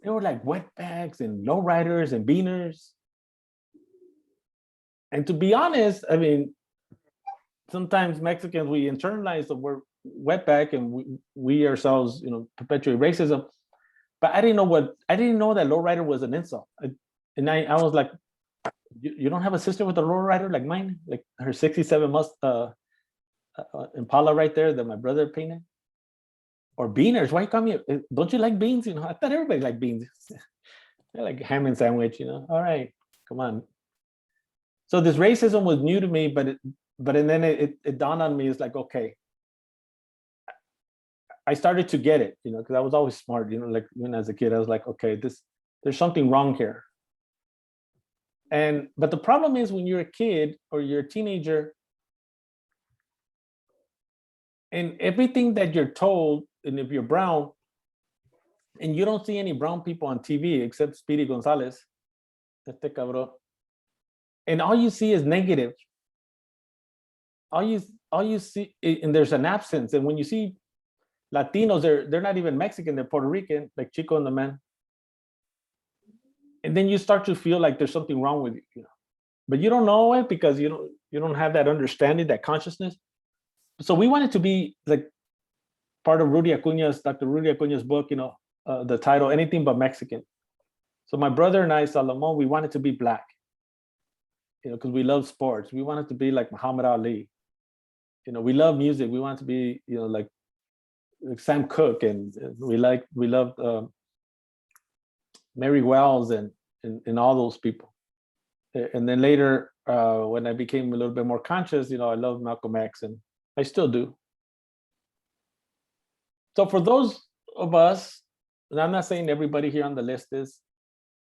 They were like wetbacks and lowriders and beaners. And to be honest, I mean, sometimes Mexicans, we internalize the word wetback and we ourselves, you know, perpetuate racism. But I didn't know that lowrider was an insult. And I was like, you don't have a sister with a lowrider like mine? Like her 67 Impala right there that my brother painted? Or beaners, why you call me? Don't you like beans? You know, I thought everybody liked beans. They're like ham and sandwich, you know. All right, come on. So this racism was new to me, but then it dawned on me. It's like, okay, I started to get it, you know, because I was always smart, you know, like when as a kid, I was like, okay, there's something wrong here. But the problem is when you're a kid or you're a teenager, and everything that you're told, and if you're brown, and you don't see any brown people on TV except Speedy Gonzalez, este cabrón, and all you see is negative. All you see, and there's an absence. And when you see Latinos, they're not even Mexican, they're Puerto Rican, like Chico and the Man. And then you start to feel like there's something wrong with you, know. But you don't know it because you don't have that understanding, that consciousness. So we wanted to be like part of Dr. Rudy Acuña's book, you know, the title, Anything But Mexican. So my brother and I, Salomon, we wanted to be black, you know, because we love sports. We wanted to be like Muhammad Ali. You know, we love music. We wanted to be, you know, like Sam Cooke, and we loved Mary Wells and all those people. And then later, when I became a little bit more conscious, I love Malcolm X, and I still do. So for those of us, and I'm not saying everybody here on the list is,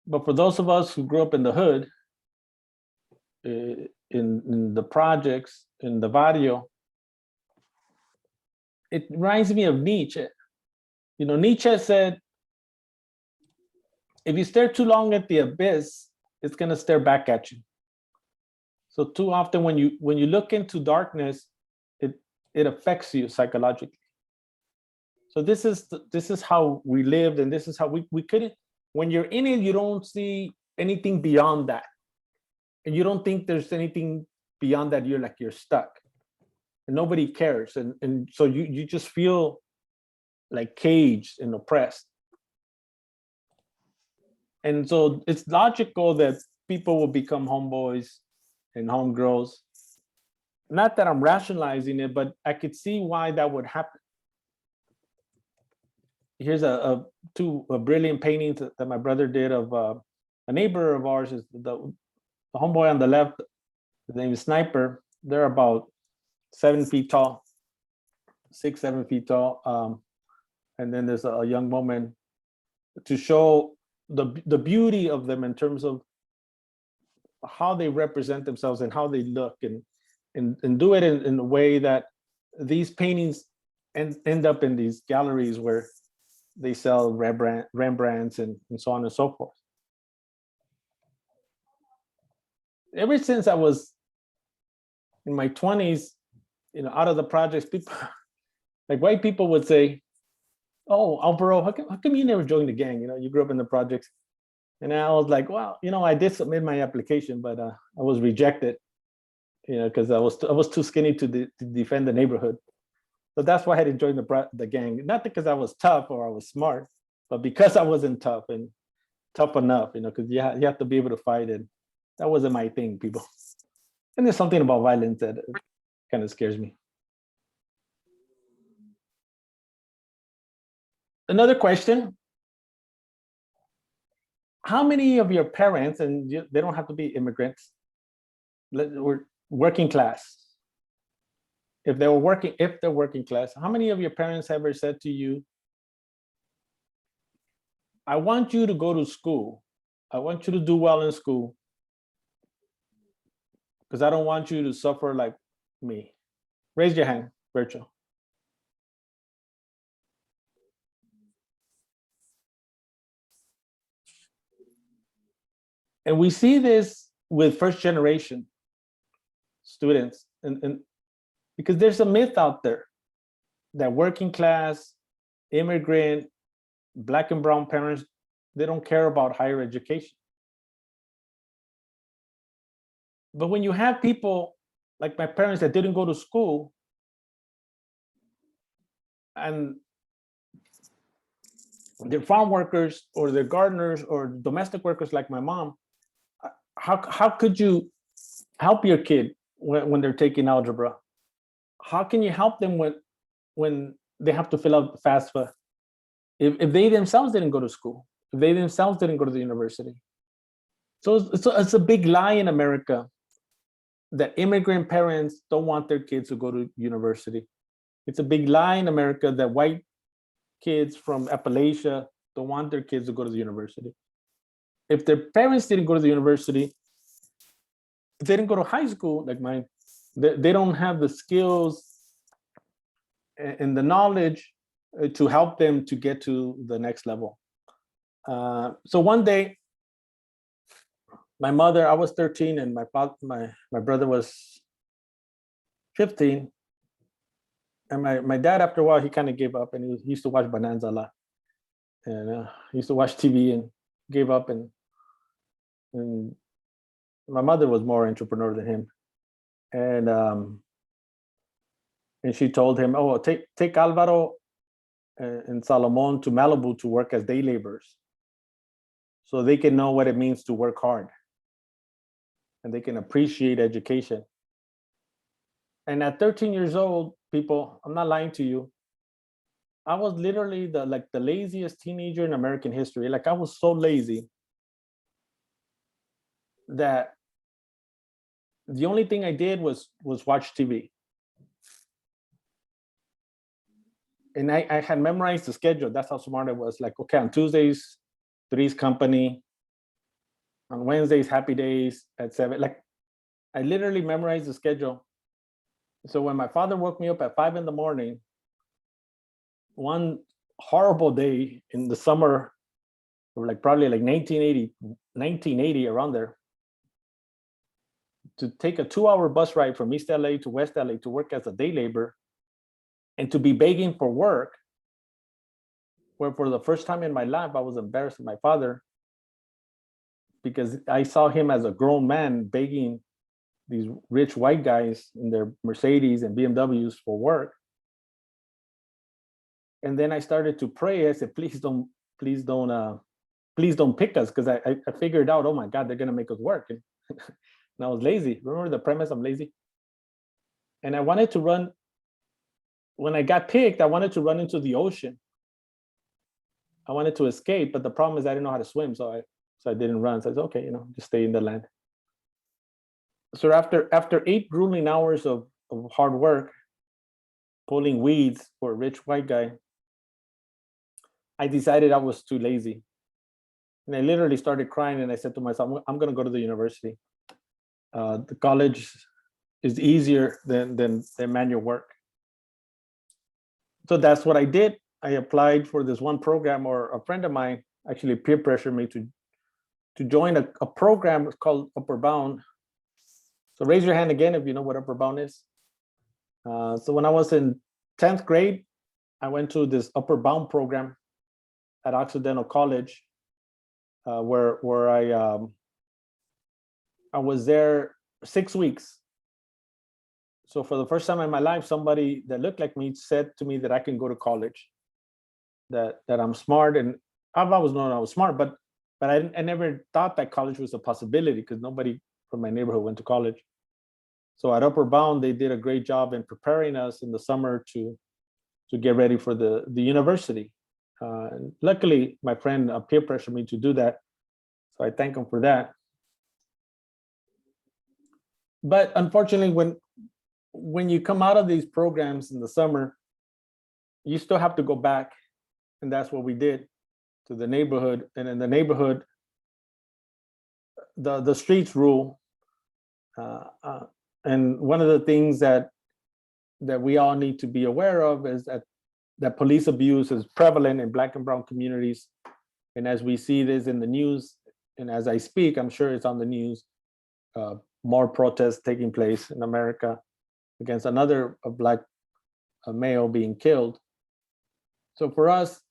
but for those of us who grew up in the hood, in the projects, in the barrio, it reminds me of Nietzsche. Nietzsche said, if you stare too long at the abyss, it's going to stare back at you. So too often when you look into darkness, it affects you psychologically. So this is how we lived, and this is how we couldn't. When you're in it, you don't see anything beyond that, and you don't think there's anything beyond that. You're stuck, and nobody cares, and so you just feel like caged and oppressed. And so it's logical that people will become homeboys and homegirls. Not that I'm rationalizing it, but I could see why that would happen. Here's two brilliant paintings that my brother did of a neighbor of ours. Is the homeboy on the left, his name is Sniper. They're about 7 feet tall, 6, 7 feet tall. And then there's a young woman, to show the beauty of them in terms of how they represent themselves and how they look, and do it in a way that these paintings end up in these galleries where they sell Rembrandts and so on and so forth. Ever since I was in my 20s, out of the projects, people like white people would say, "Oh, Álvaro, how come you never joined the gang? You grew up in the projects." And I was like, "Well, I did submit my application, but I was rejected, because I was too skinny to defend the neighborhood." So that's why I had to join the gang. Not because I was tough or I was smart, but because I wasn't tough enough, because you have to be able to fight, and that wasn't my thing, people. And there's something about violence that kind of scares me. Another question: how many of your parents, and they don't have to be immigrants, were working class? If they're working class, how many of your parents ever said to you, "I want you to go to school. I want you to do well in school, because I don't want you to suffer like me"? Raise your hand, Rachel. And we see this with first generation students, and because there's a myth out there that working class, immigrant, Black and brown parents, they don't care about higher education. But when you have people like my parents that didn't go to school, and they're farm workers or they're gardeners or domestic workers like my mom, how could you help your kid when they're taking algebra? How can you help them when they have to fill out FAFSA if they themselves didn't go to school, if they themselves didn't go to the university? So it's a big lie in America that immigrant parents don't want their kids to go to university. It's a big lie in America that white kids from Appalachia don't want their kids to go to the university. If their parents didn't go to the university, if they didn't go to high school like mine, they don't have the skills and the knowledge to help them to get to the next level. So one day, my mother, I was 13 and my brother was 15. And my dad, after a while, he kind of gave up, and he used to watch Bonanza a lot. And he used to watch TV and gave up. And my mother was more entrepreneur than him. And she told him, "Oh, take Álvaro and Salomon to Malibu to work as day laborers, so they can know what it means to work hard, and they can appreciate education." And at 13 years old, people, I'm not lying to you, I was literally the laziest teenager in American history. Like, I was so lazy that the only thing I did was watch TV. And I had memorized the schedule. That's how smart I was. Like, okay, on Tuesdays, Three's Company. On Wednesdays, Happy Days at 7. Like, I literally memorized the schedule. So when my father woke me up at 5 in the morning, one horrible day in the summer, or like probably like 1980, around there, to take a 2-hour bus ride from East LA to West LA to work as a day laborer, and to be begging for work, where for the first time in my life, I was embarrassed of my father, because I saw him as a grown man begging these rich white guys in their Mercedes and BMWs for work. And then I started to pray. I said, please don't pick us, because I figured out, oh my God, they're gonna make us work. And I was lazy. Remember the premise? I'm lazy. And I wanted to run. When I got picked, I wanted to run into the ocean. I wanted to escape, but the problem is I didn't know how to swim, so I didn't run. So I said, okay, just stay in the land. So after 8 grueling hours of hard work, pulling weeds for a rich white guy, I decided I was too lazy. And I literally started crying, and I said to myself, I'm going to go to the university. The college is easier than manual work. So that's what I did. I applied for this one program, or a friend of mine actually peer pressured me to join a program called Upper Bound. So raise your hand again if you know what Upper Bound is. So when I was in 10th grade, I went to this Upper Bound program at Occidental College, where I was there 6 weeks. So for the first time in my life, somebody that looked like me said to me that I can go to college, that I'm smart. And I've always known I was smart, but I never thought that college was a possibility, because nobody from my neighborhood went to college. So at Upper Bound, they did a great job in preparing us in the summer to get ready for the university. And luckily, my friend peer pressured me to do that. So I thank him for that. But unfortunately, when you come out of these programs in the summer, you still have to go back. And that's what we did, to the neighborhood. And in the neighborhood, the streets rule. And one of the things that we all need to be aware of is that police abuse is prevalent in Black and brown communities. And as we see this in the news, and as I speak, I'm sure it's on the news, more protests taking place in America against another Black male being killed. So for us,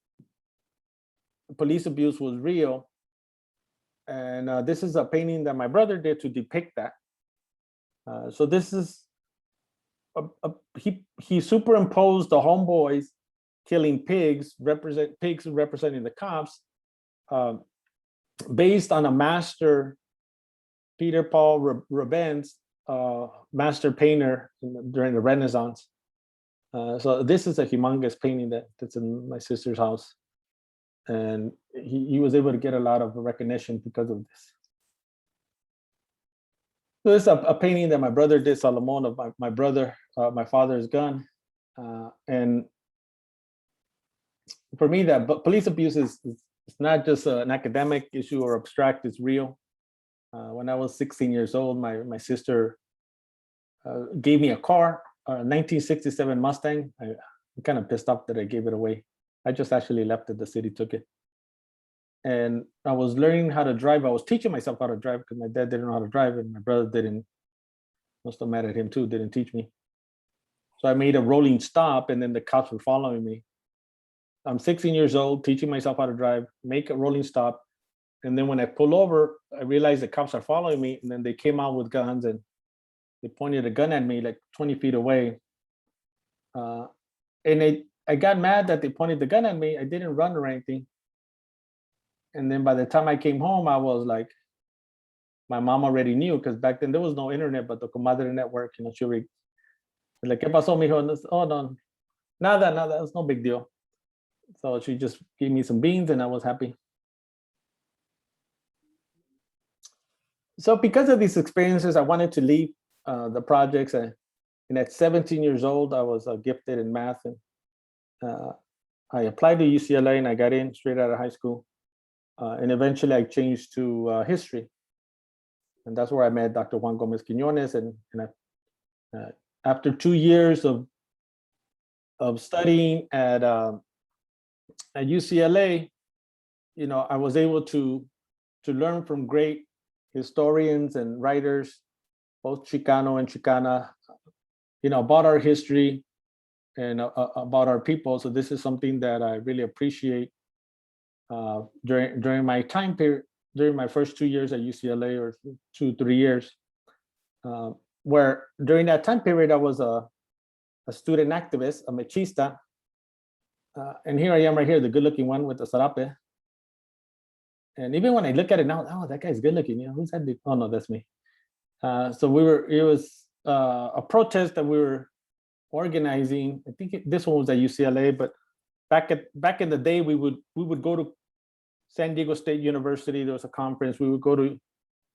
police abuse was real. And this is a painting that my brother did to depict that. So this is, he superimposed the homeboys killing pigs representing the cops, based on a master, Peter Paul Rubens, master painter during the Renaissance. So this is a humongous painting that's in my sister's house. And he was able to get a lot of recognition because of this. So this is a painting that my brother did, Solomon, of my brother, my father's gun. And for me, that police abuse is not just an academic issue or abstract, it's real. When I was 16 years old, my sister gave me a car, a 1967 Mustang. I'm kind of pissed off that I gave it away. I just actually left it, the city took it. And I was learning how to drive. I was teaching myself how to drive because my dad didn't know how to drive, and my brother didn't. Must have mad at him too, didn't teach me. So I made a rolling stop, and then the cops were following me. I'm 16 years old, teaching myself how to drive, make a rolling stop. And then when I pull over, I realized the cops are following me, and then they came out with guns and they pointed a gun at me like 20 feet away. And I got mad that they pointed the gun at me. I didn't run or anything. And then by the time I came home, I was like, my mom already knew, because back then there was no internet, but the comadre network, she would like, ¿qué pasó, mijo? Oh, no, nada, it's no big deal. So she just gave me some beans and I was happy. So because of these experiences, I wanted to leave the projects. And at 17 years old, I was gifted in math, and I applied to UCLA and I got in straight out of high school. And eventually I changed to history. And that's where I met Dr. Juan Gomez Quiñones. And after 2 years of studying at UCLA, you know, I was able to learn from great historians and writers, both Chicano and Chicana, you know, about our history and about our people. So this is something that I really appreciate during my time period, during my first 2 years at UCLA, or 2-3 years, where during that time period, I was a student activist, a mechista. And here I am right here, the good looking one with the sarape. And even when I look at it now, oh, that guy's good looking. You know, who's that? Oh no, that's me. So it was a protest that we were organizing. I think this one was at UCLA, but back in the day, we would go to San Diego State University. There was a conference. We would go to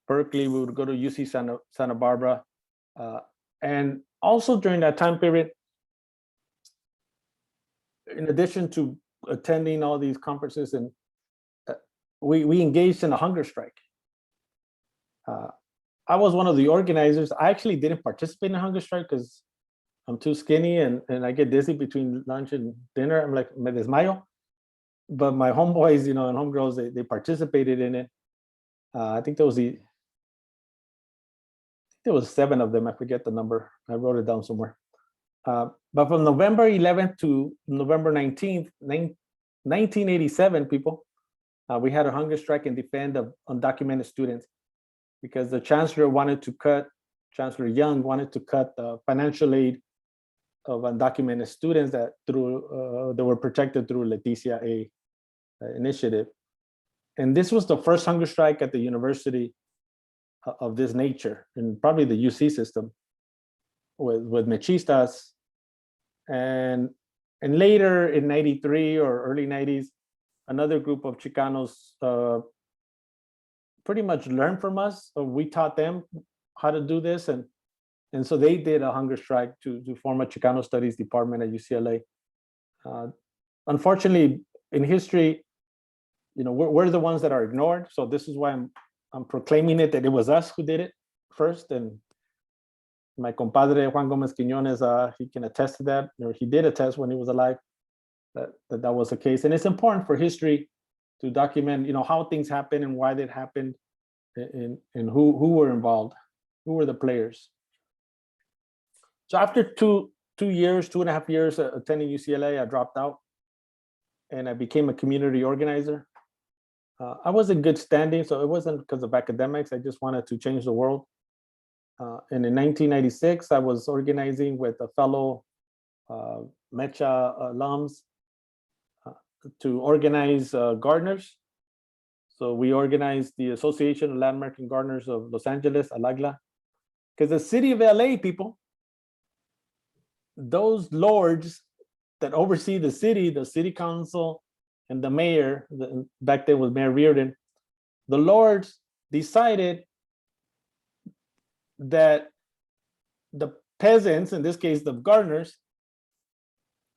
Berkeley. We would go to UC Santa Barbara. And also during that time period, in addition to attending all these conferences, and we engaged in a hunger strike. I was one of the organizers. I actually didn't participate in a hunger strike because I'm too skinny and I get dizzy between lunch and dinner. I'm like, me desmayo. But my homeboys, you know, and homegirls, they participated in it. I think there was 7 of them. I forget the number. I wrote it down somewhere. But from November 11th to November 19th, 1987, people, we had a hunger strike in defense of undocumented students, because the chancellor Chancellor Young wanted to cut the financial aid of undocumented students that were protected through Leticia A initiative. And this was the first hunger strike at the university of this nature, and probably the UC system, with mechistas. And later in 93 or early 90s, another group of Chicanos pretty much learned from us. We taught them how to do this, and so they did a hunger strike to form a Chicano Studies department at UCLA. Unfortunately, in history, you know, we're the ones that are ignored. So this is why I'm proclaiming it, that it was us who did it first. And my compadre Juan Gomez Quiñones, he can attest to that, or he did attest when he was alive, that was the case. And it's important for history to document, you know, how things happened and why they happened, and who were involved, who were the players. So after 2.5 years attending UCLA, I dropped out and I became a community organizer. I was in good standing, so it wasn't because of academics. I just wanted to change the world. And in 1996, I was organizing with a fellow Mecha alums to organize gardeners. So we organized the Association of Landmark and Gardeners of Los Angeles, ALAGLA, because the city of LA, people, those lords that oversee the city council and the mayor, back then was Mayor Reardon, the lords decided that the peasants, in this case the gardeners,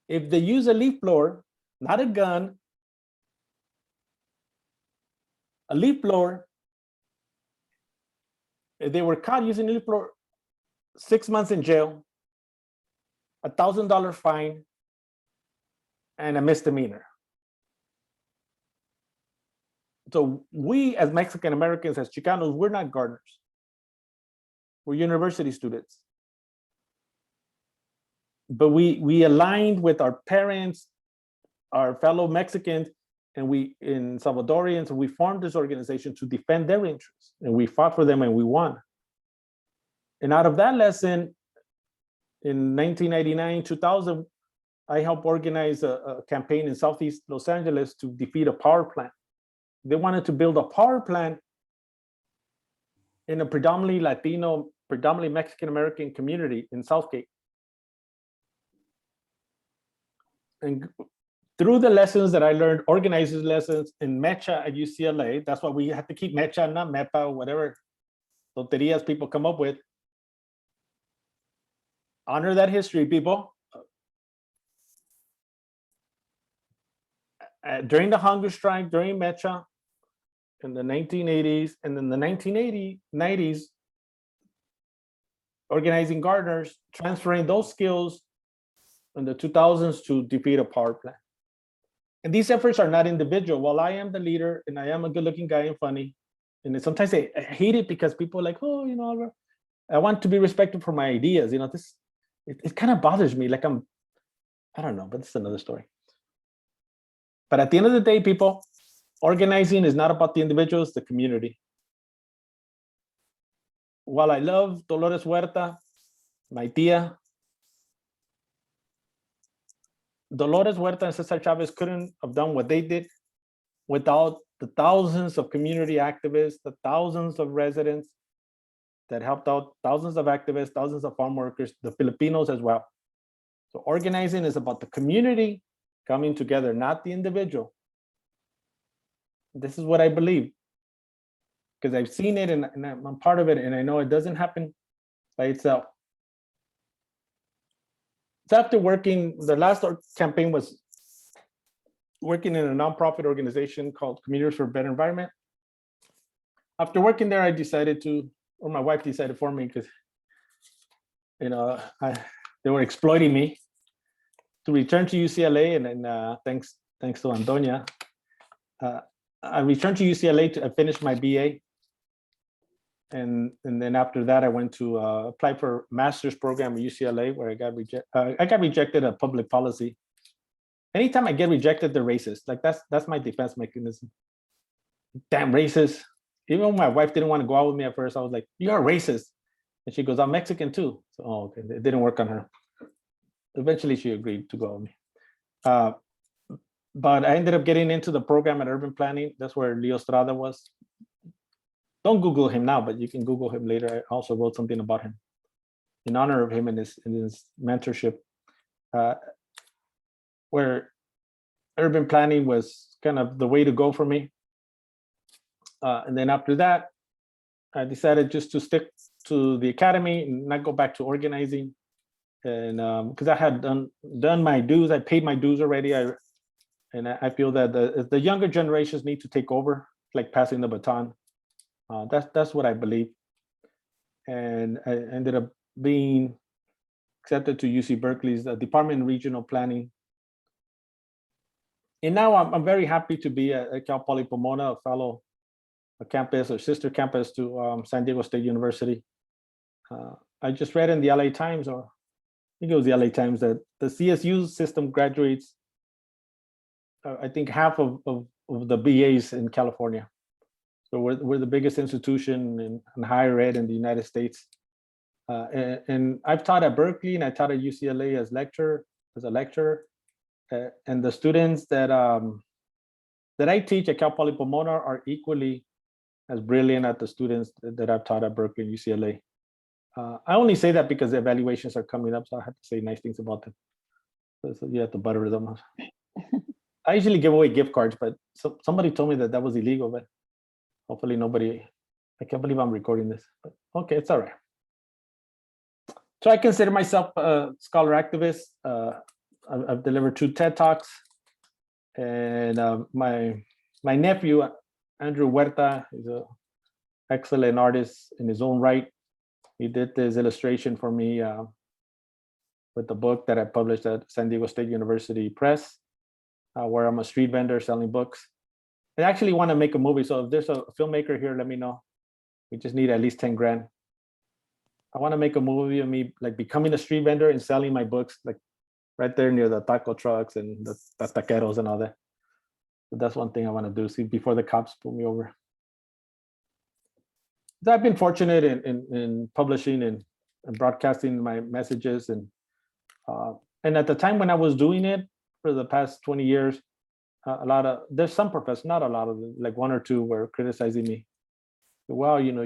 if they use a leaf blower, not a gun, a leaf blower, if they were caught using a leaf blower, 6 months in jail, $1,000 fine, and a misdemeanor. So we, as Mexican Americans, as Chicanos, we're not gardeners. We're university students. But we aligned with our parents, our fellow Mexicans, and we, in Salvadorians, we formed this organization to defend their interests. And we fought for them and we won. And out of that lesson, in 1999, 2000, I helped organize a campaign in Southeast Los Angeles to defeat a power plant. They wanted to build a power plant in a predominantly Latino, predominantly Mexican-American community in Southgate. And through the lessons that I learned, organizers lessons in Mecha at UCLA, that's why we have to keep Mecha, not MEPA, whatever tonterías people come up with. honor that history, people. During the hunger strike, during Mecha, in the 1980s, and in the 1990s, organizing gardeners, transferring those skills in the 2000s to defeat a power plant. And these efforts are not individual. While I am the leader and I am a good-looking guy and funny, and sometimes I hate it because people are like, oh, you know, I want to be respected for my ideas. You know, it kind of bothers me. Like I don't know, but it's another story. But at the end of the day, people, organizing is not about the individuals, the community. While I love Dolores Huerta, my tia, Dolores Huerta and Cesar Chavez couldn't have done what they did without the thousands of community activists, the thousands of residents that helped out, thousands of activists, thousands of farm workers, the Filipinos as well. So organizing is about the community coming together, not the individual. This is what I believe, because I've seen it and I'm part of it, and I know it doesn't happen by itself. So after working, the last campaign was working in a nonprofit organization called Communities for a Better Environment. After working there, I decided to, or my wife decided for me, because you know they were exploiting me, to return to UCLA, and then thanks to Antonia, I returned to UCLA to finish my BA, and then after that I went to apply for a master's program at UCLA, where I got rejected at public policy. Anytime I get rejected, they're racist. Like that's my defense mechanism. Damn racist. Even when my wife didn't want to go out with me at first, I was like, "You're a racist," and she goes, "I'm Mexican too." So, oh, okay, it didn't work on her. Eventually, she agreed to go with me. But I ended up getting into the program at Urban Planning. That's where Leo Estrada was. Don't Google him now, but you can Google him later. I also wrote something about him in honor of him and his mentorship, where urban planning was kind of the way to go for me. And then after that, I decided just to stick to the academy and not go back to organizing. And because I had done my dues, I paid my dues already. And I feel that the younger generations need to take over, like passing the baton. That's what I believe. And I ended up being accepted to UC Berkeley's Department of Regional Planning. And now I'm very happy to be at Cal Poly Pomona, a fellow campus or sister campus to San Diego State University. I just read in the LA Times, or I think it was the LA Times, that the CSU system graduates, I think, half of the BAs in California. So we're the biggest institution in higher ed in the United States. And I've taught at Berkeley and I taught at UCLA as a lecturer. And the students that I teach at Cal Poly Pomona are equally as brilliant as the students that I've taught at Berkeley and UCLA. I only say that because the evaluations are coming up, so I have to say nice things about them. So you have to butter them. I usually give away gift cards, but somebody told me that was illegal, but hopefully nobody, I can't believe I'm recording this, but okay, it's all right. So I consider myself a scholar activist. I've delivered 2 TED Talks, and my nephew, Andrew Huerta, is an excellent artist in his own right. He did this illustration for me with the book that I published at San Diego State University Press, where I'm a street vendor selling books. I actually want to make a movie, so if there's a filmmaker here, let me know. We just need at least 10 grand. I want to make a movie of me like becoming a street vendor and selling my books, like right there near the taco trucks and the taqueros and all that. So that's one thing I want to do, see before the cops pull me over. So I've been fortunate in publishing and broadcasting my messages, and at the time when I was doing it for the past 20 years, there's some professors, not a lot of them, like 1 or 2 were criticizing me. Well, you know,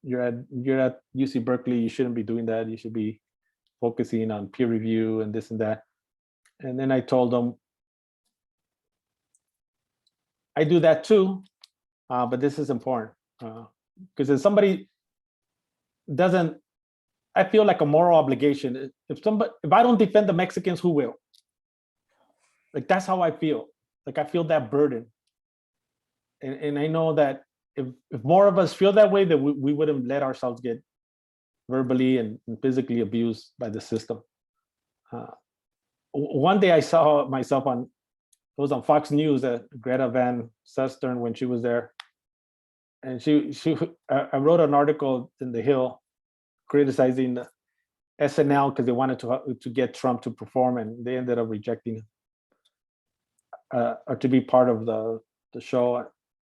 you're at UC Berkeley, you shouldn't be doing that. You should be focusing on peer review and this and that. And then I told them, I do that too, but this is important, because if somebody doesn't I feel like a moral obligation. If I don't defend the Mexicans, who will? Like, that's how I feel. Like, I feel that burden. And I know that if more of us feel that way, that we wouldn't let ourselves get verbally and physically abused by the system. One day I saw myself it was on Fox News, Greta Van Susteren, when she was there. And I wrote an article in The Hill criticizing SNL because they wanted to get Trump to perform, and they ended up rejecting him or to be part of the show.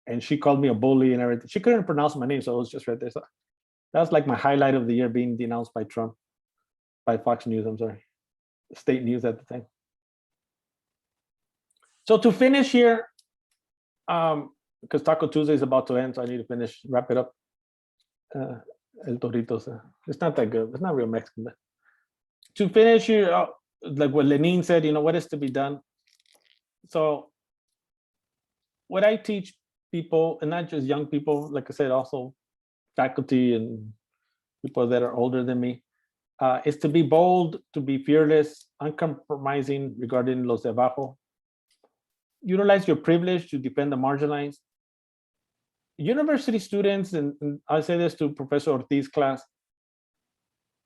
And she called me a bully and everything. She couldn't pronounce my name, so it was just right there. So that was like my highlight of the year, being denounced by Trump, by Fox News, I'm sorry, state news at the time. So to finish here, because Taco Tuesday is about to end, so I need to wrap it up. El Torito's, it's not that good. It's not real Mexican. But to finish here, like what Lenin said, what is to be done? So what I teach people, and not just young people, like I said, also faculty and people that are older than me, is to be bold, to be fearless, uncompromising regarding los de abajo. Utilize your privilege to defend the marginalized. University students, and I say this to Professor Ortiz's class,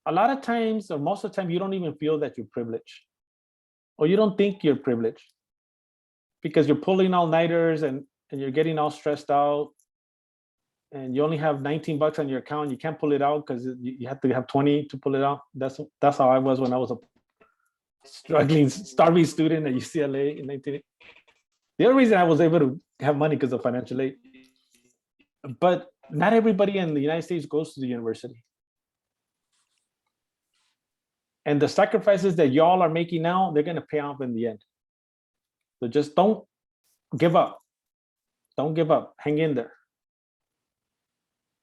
a lot of times, or most of the time, you don't even feel that you're privileged, or you don't think you're privileged, because you're pulling all-nighters and you're getting all stressed out, and you only have $19 on your account. You can't pull it out because you have to have 20 to pull it out. That's how I was when I was a struggling, starving student at UCLA in 1980. The only reason I was able to have money because of financial aid. But not everybody in the United States goes to the university. And the sacrifices that y'all are making now, they're going to pay off in the end. So just don't give up. Don't give up. Hang in there.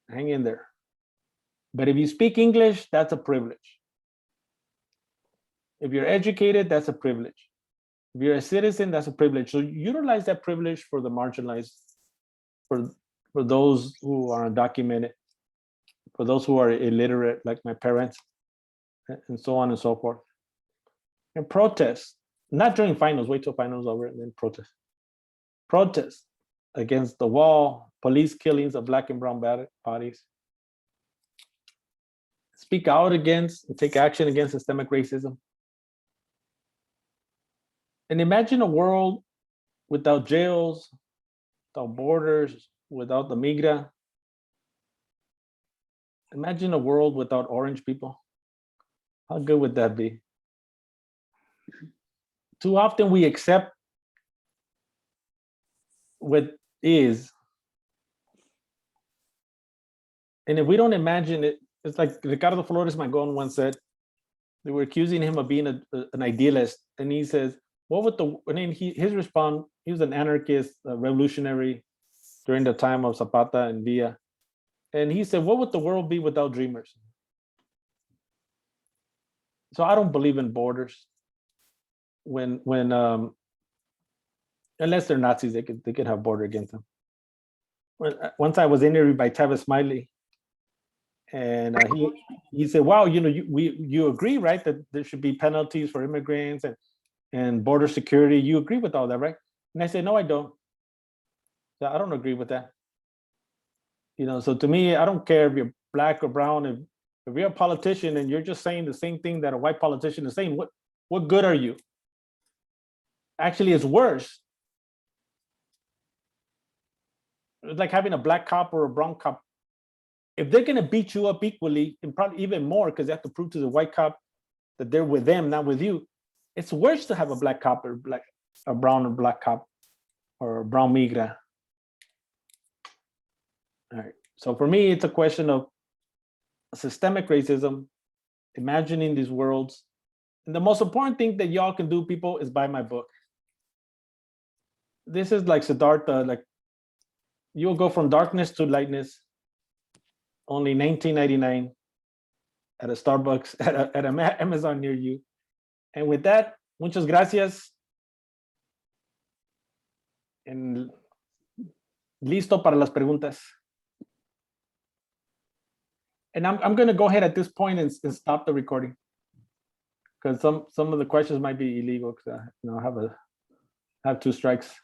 Hang in there. But if you speak English, that's a privilege. If you're educated, that's a privilege. If you're a citizen, that's a privilege. So utilize that privilege for the marginalized, for those who are undocumented, for those who are illiterate, like my parents, and so on and so forth. And protest, not during finals, wait till finals over and then protest. Protest against the wall, police killings of Black and brown bodies. Speak out against and take action against systemic racism. And imagine a world without jails, without borders, without the migra. Imagine a world without orange people. How good would that be? Too often we accept what is. And if we don't imagine it, it's like Ricardo Flores Magón once said, they were accusing him of being an idealist. And he says, what would his response, he was an anarchist, a revolutionary during the time of Zapata and Villa. And he said, what would the world be without dreamers? So I don't believe in borders. When unless they're Nazis, they could have border against them. Once I was interviewed by Tavis Smiley, and he said, wow, you agree, right, that there should be penalties for immigrants and border security. You agree with all that, right? And I said, no, I don't. So I don't agree with that. So to me, I don't care if you're Black or brown. If you're a politician and you're just saying the same thing that a white politician is saying, what good are you? Actually, it's worse. It's like having a Black cop or a brown cop. If they're going to beat you up equally, and probably even more, because they have to prove to the white cop that they're with them, not with you, it's worse to have a Black cop or a brown or Black cop or a brown migra. All right. So for me, it's a question of systemic racism, imagining these worlds. And the most important thing that y'all can do, people, is buy my book. This is like Siddhartha, like you'll go from darkness to lightness, only $19.99 at a Starbucks, at an Amazon near you. And with that, muchas gracias. And listo para las preguntas. And I'm gonna go ahead at this point and stop the recording. Because some of the questions might be illegal, because I have 2 strikes.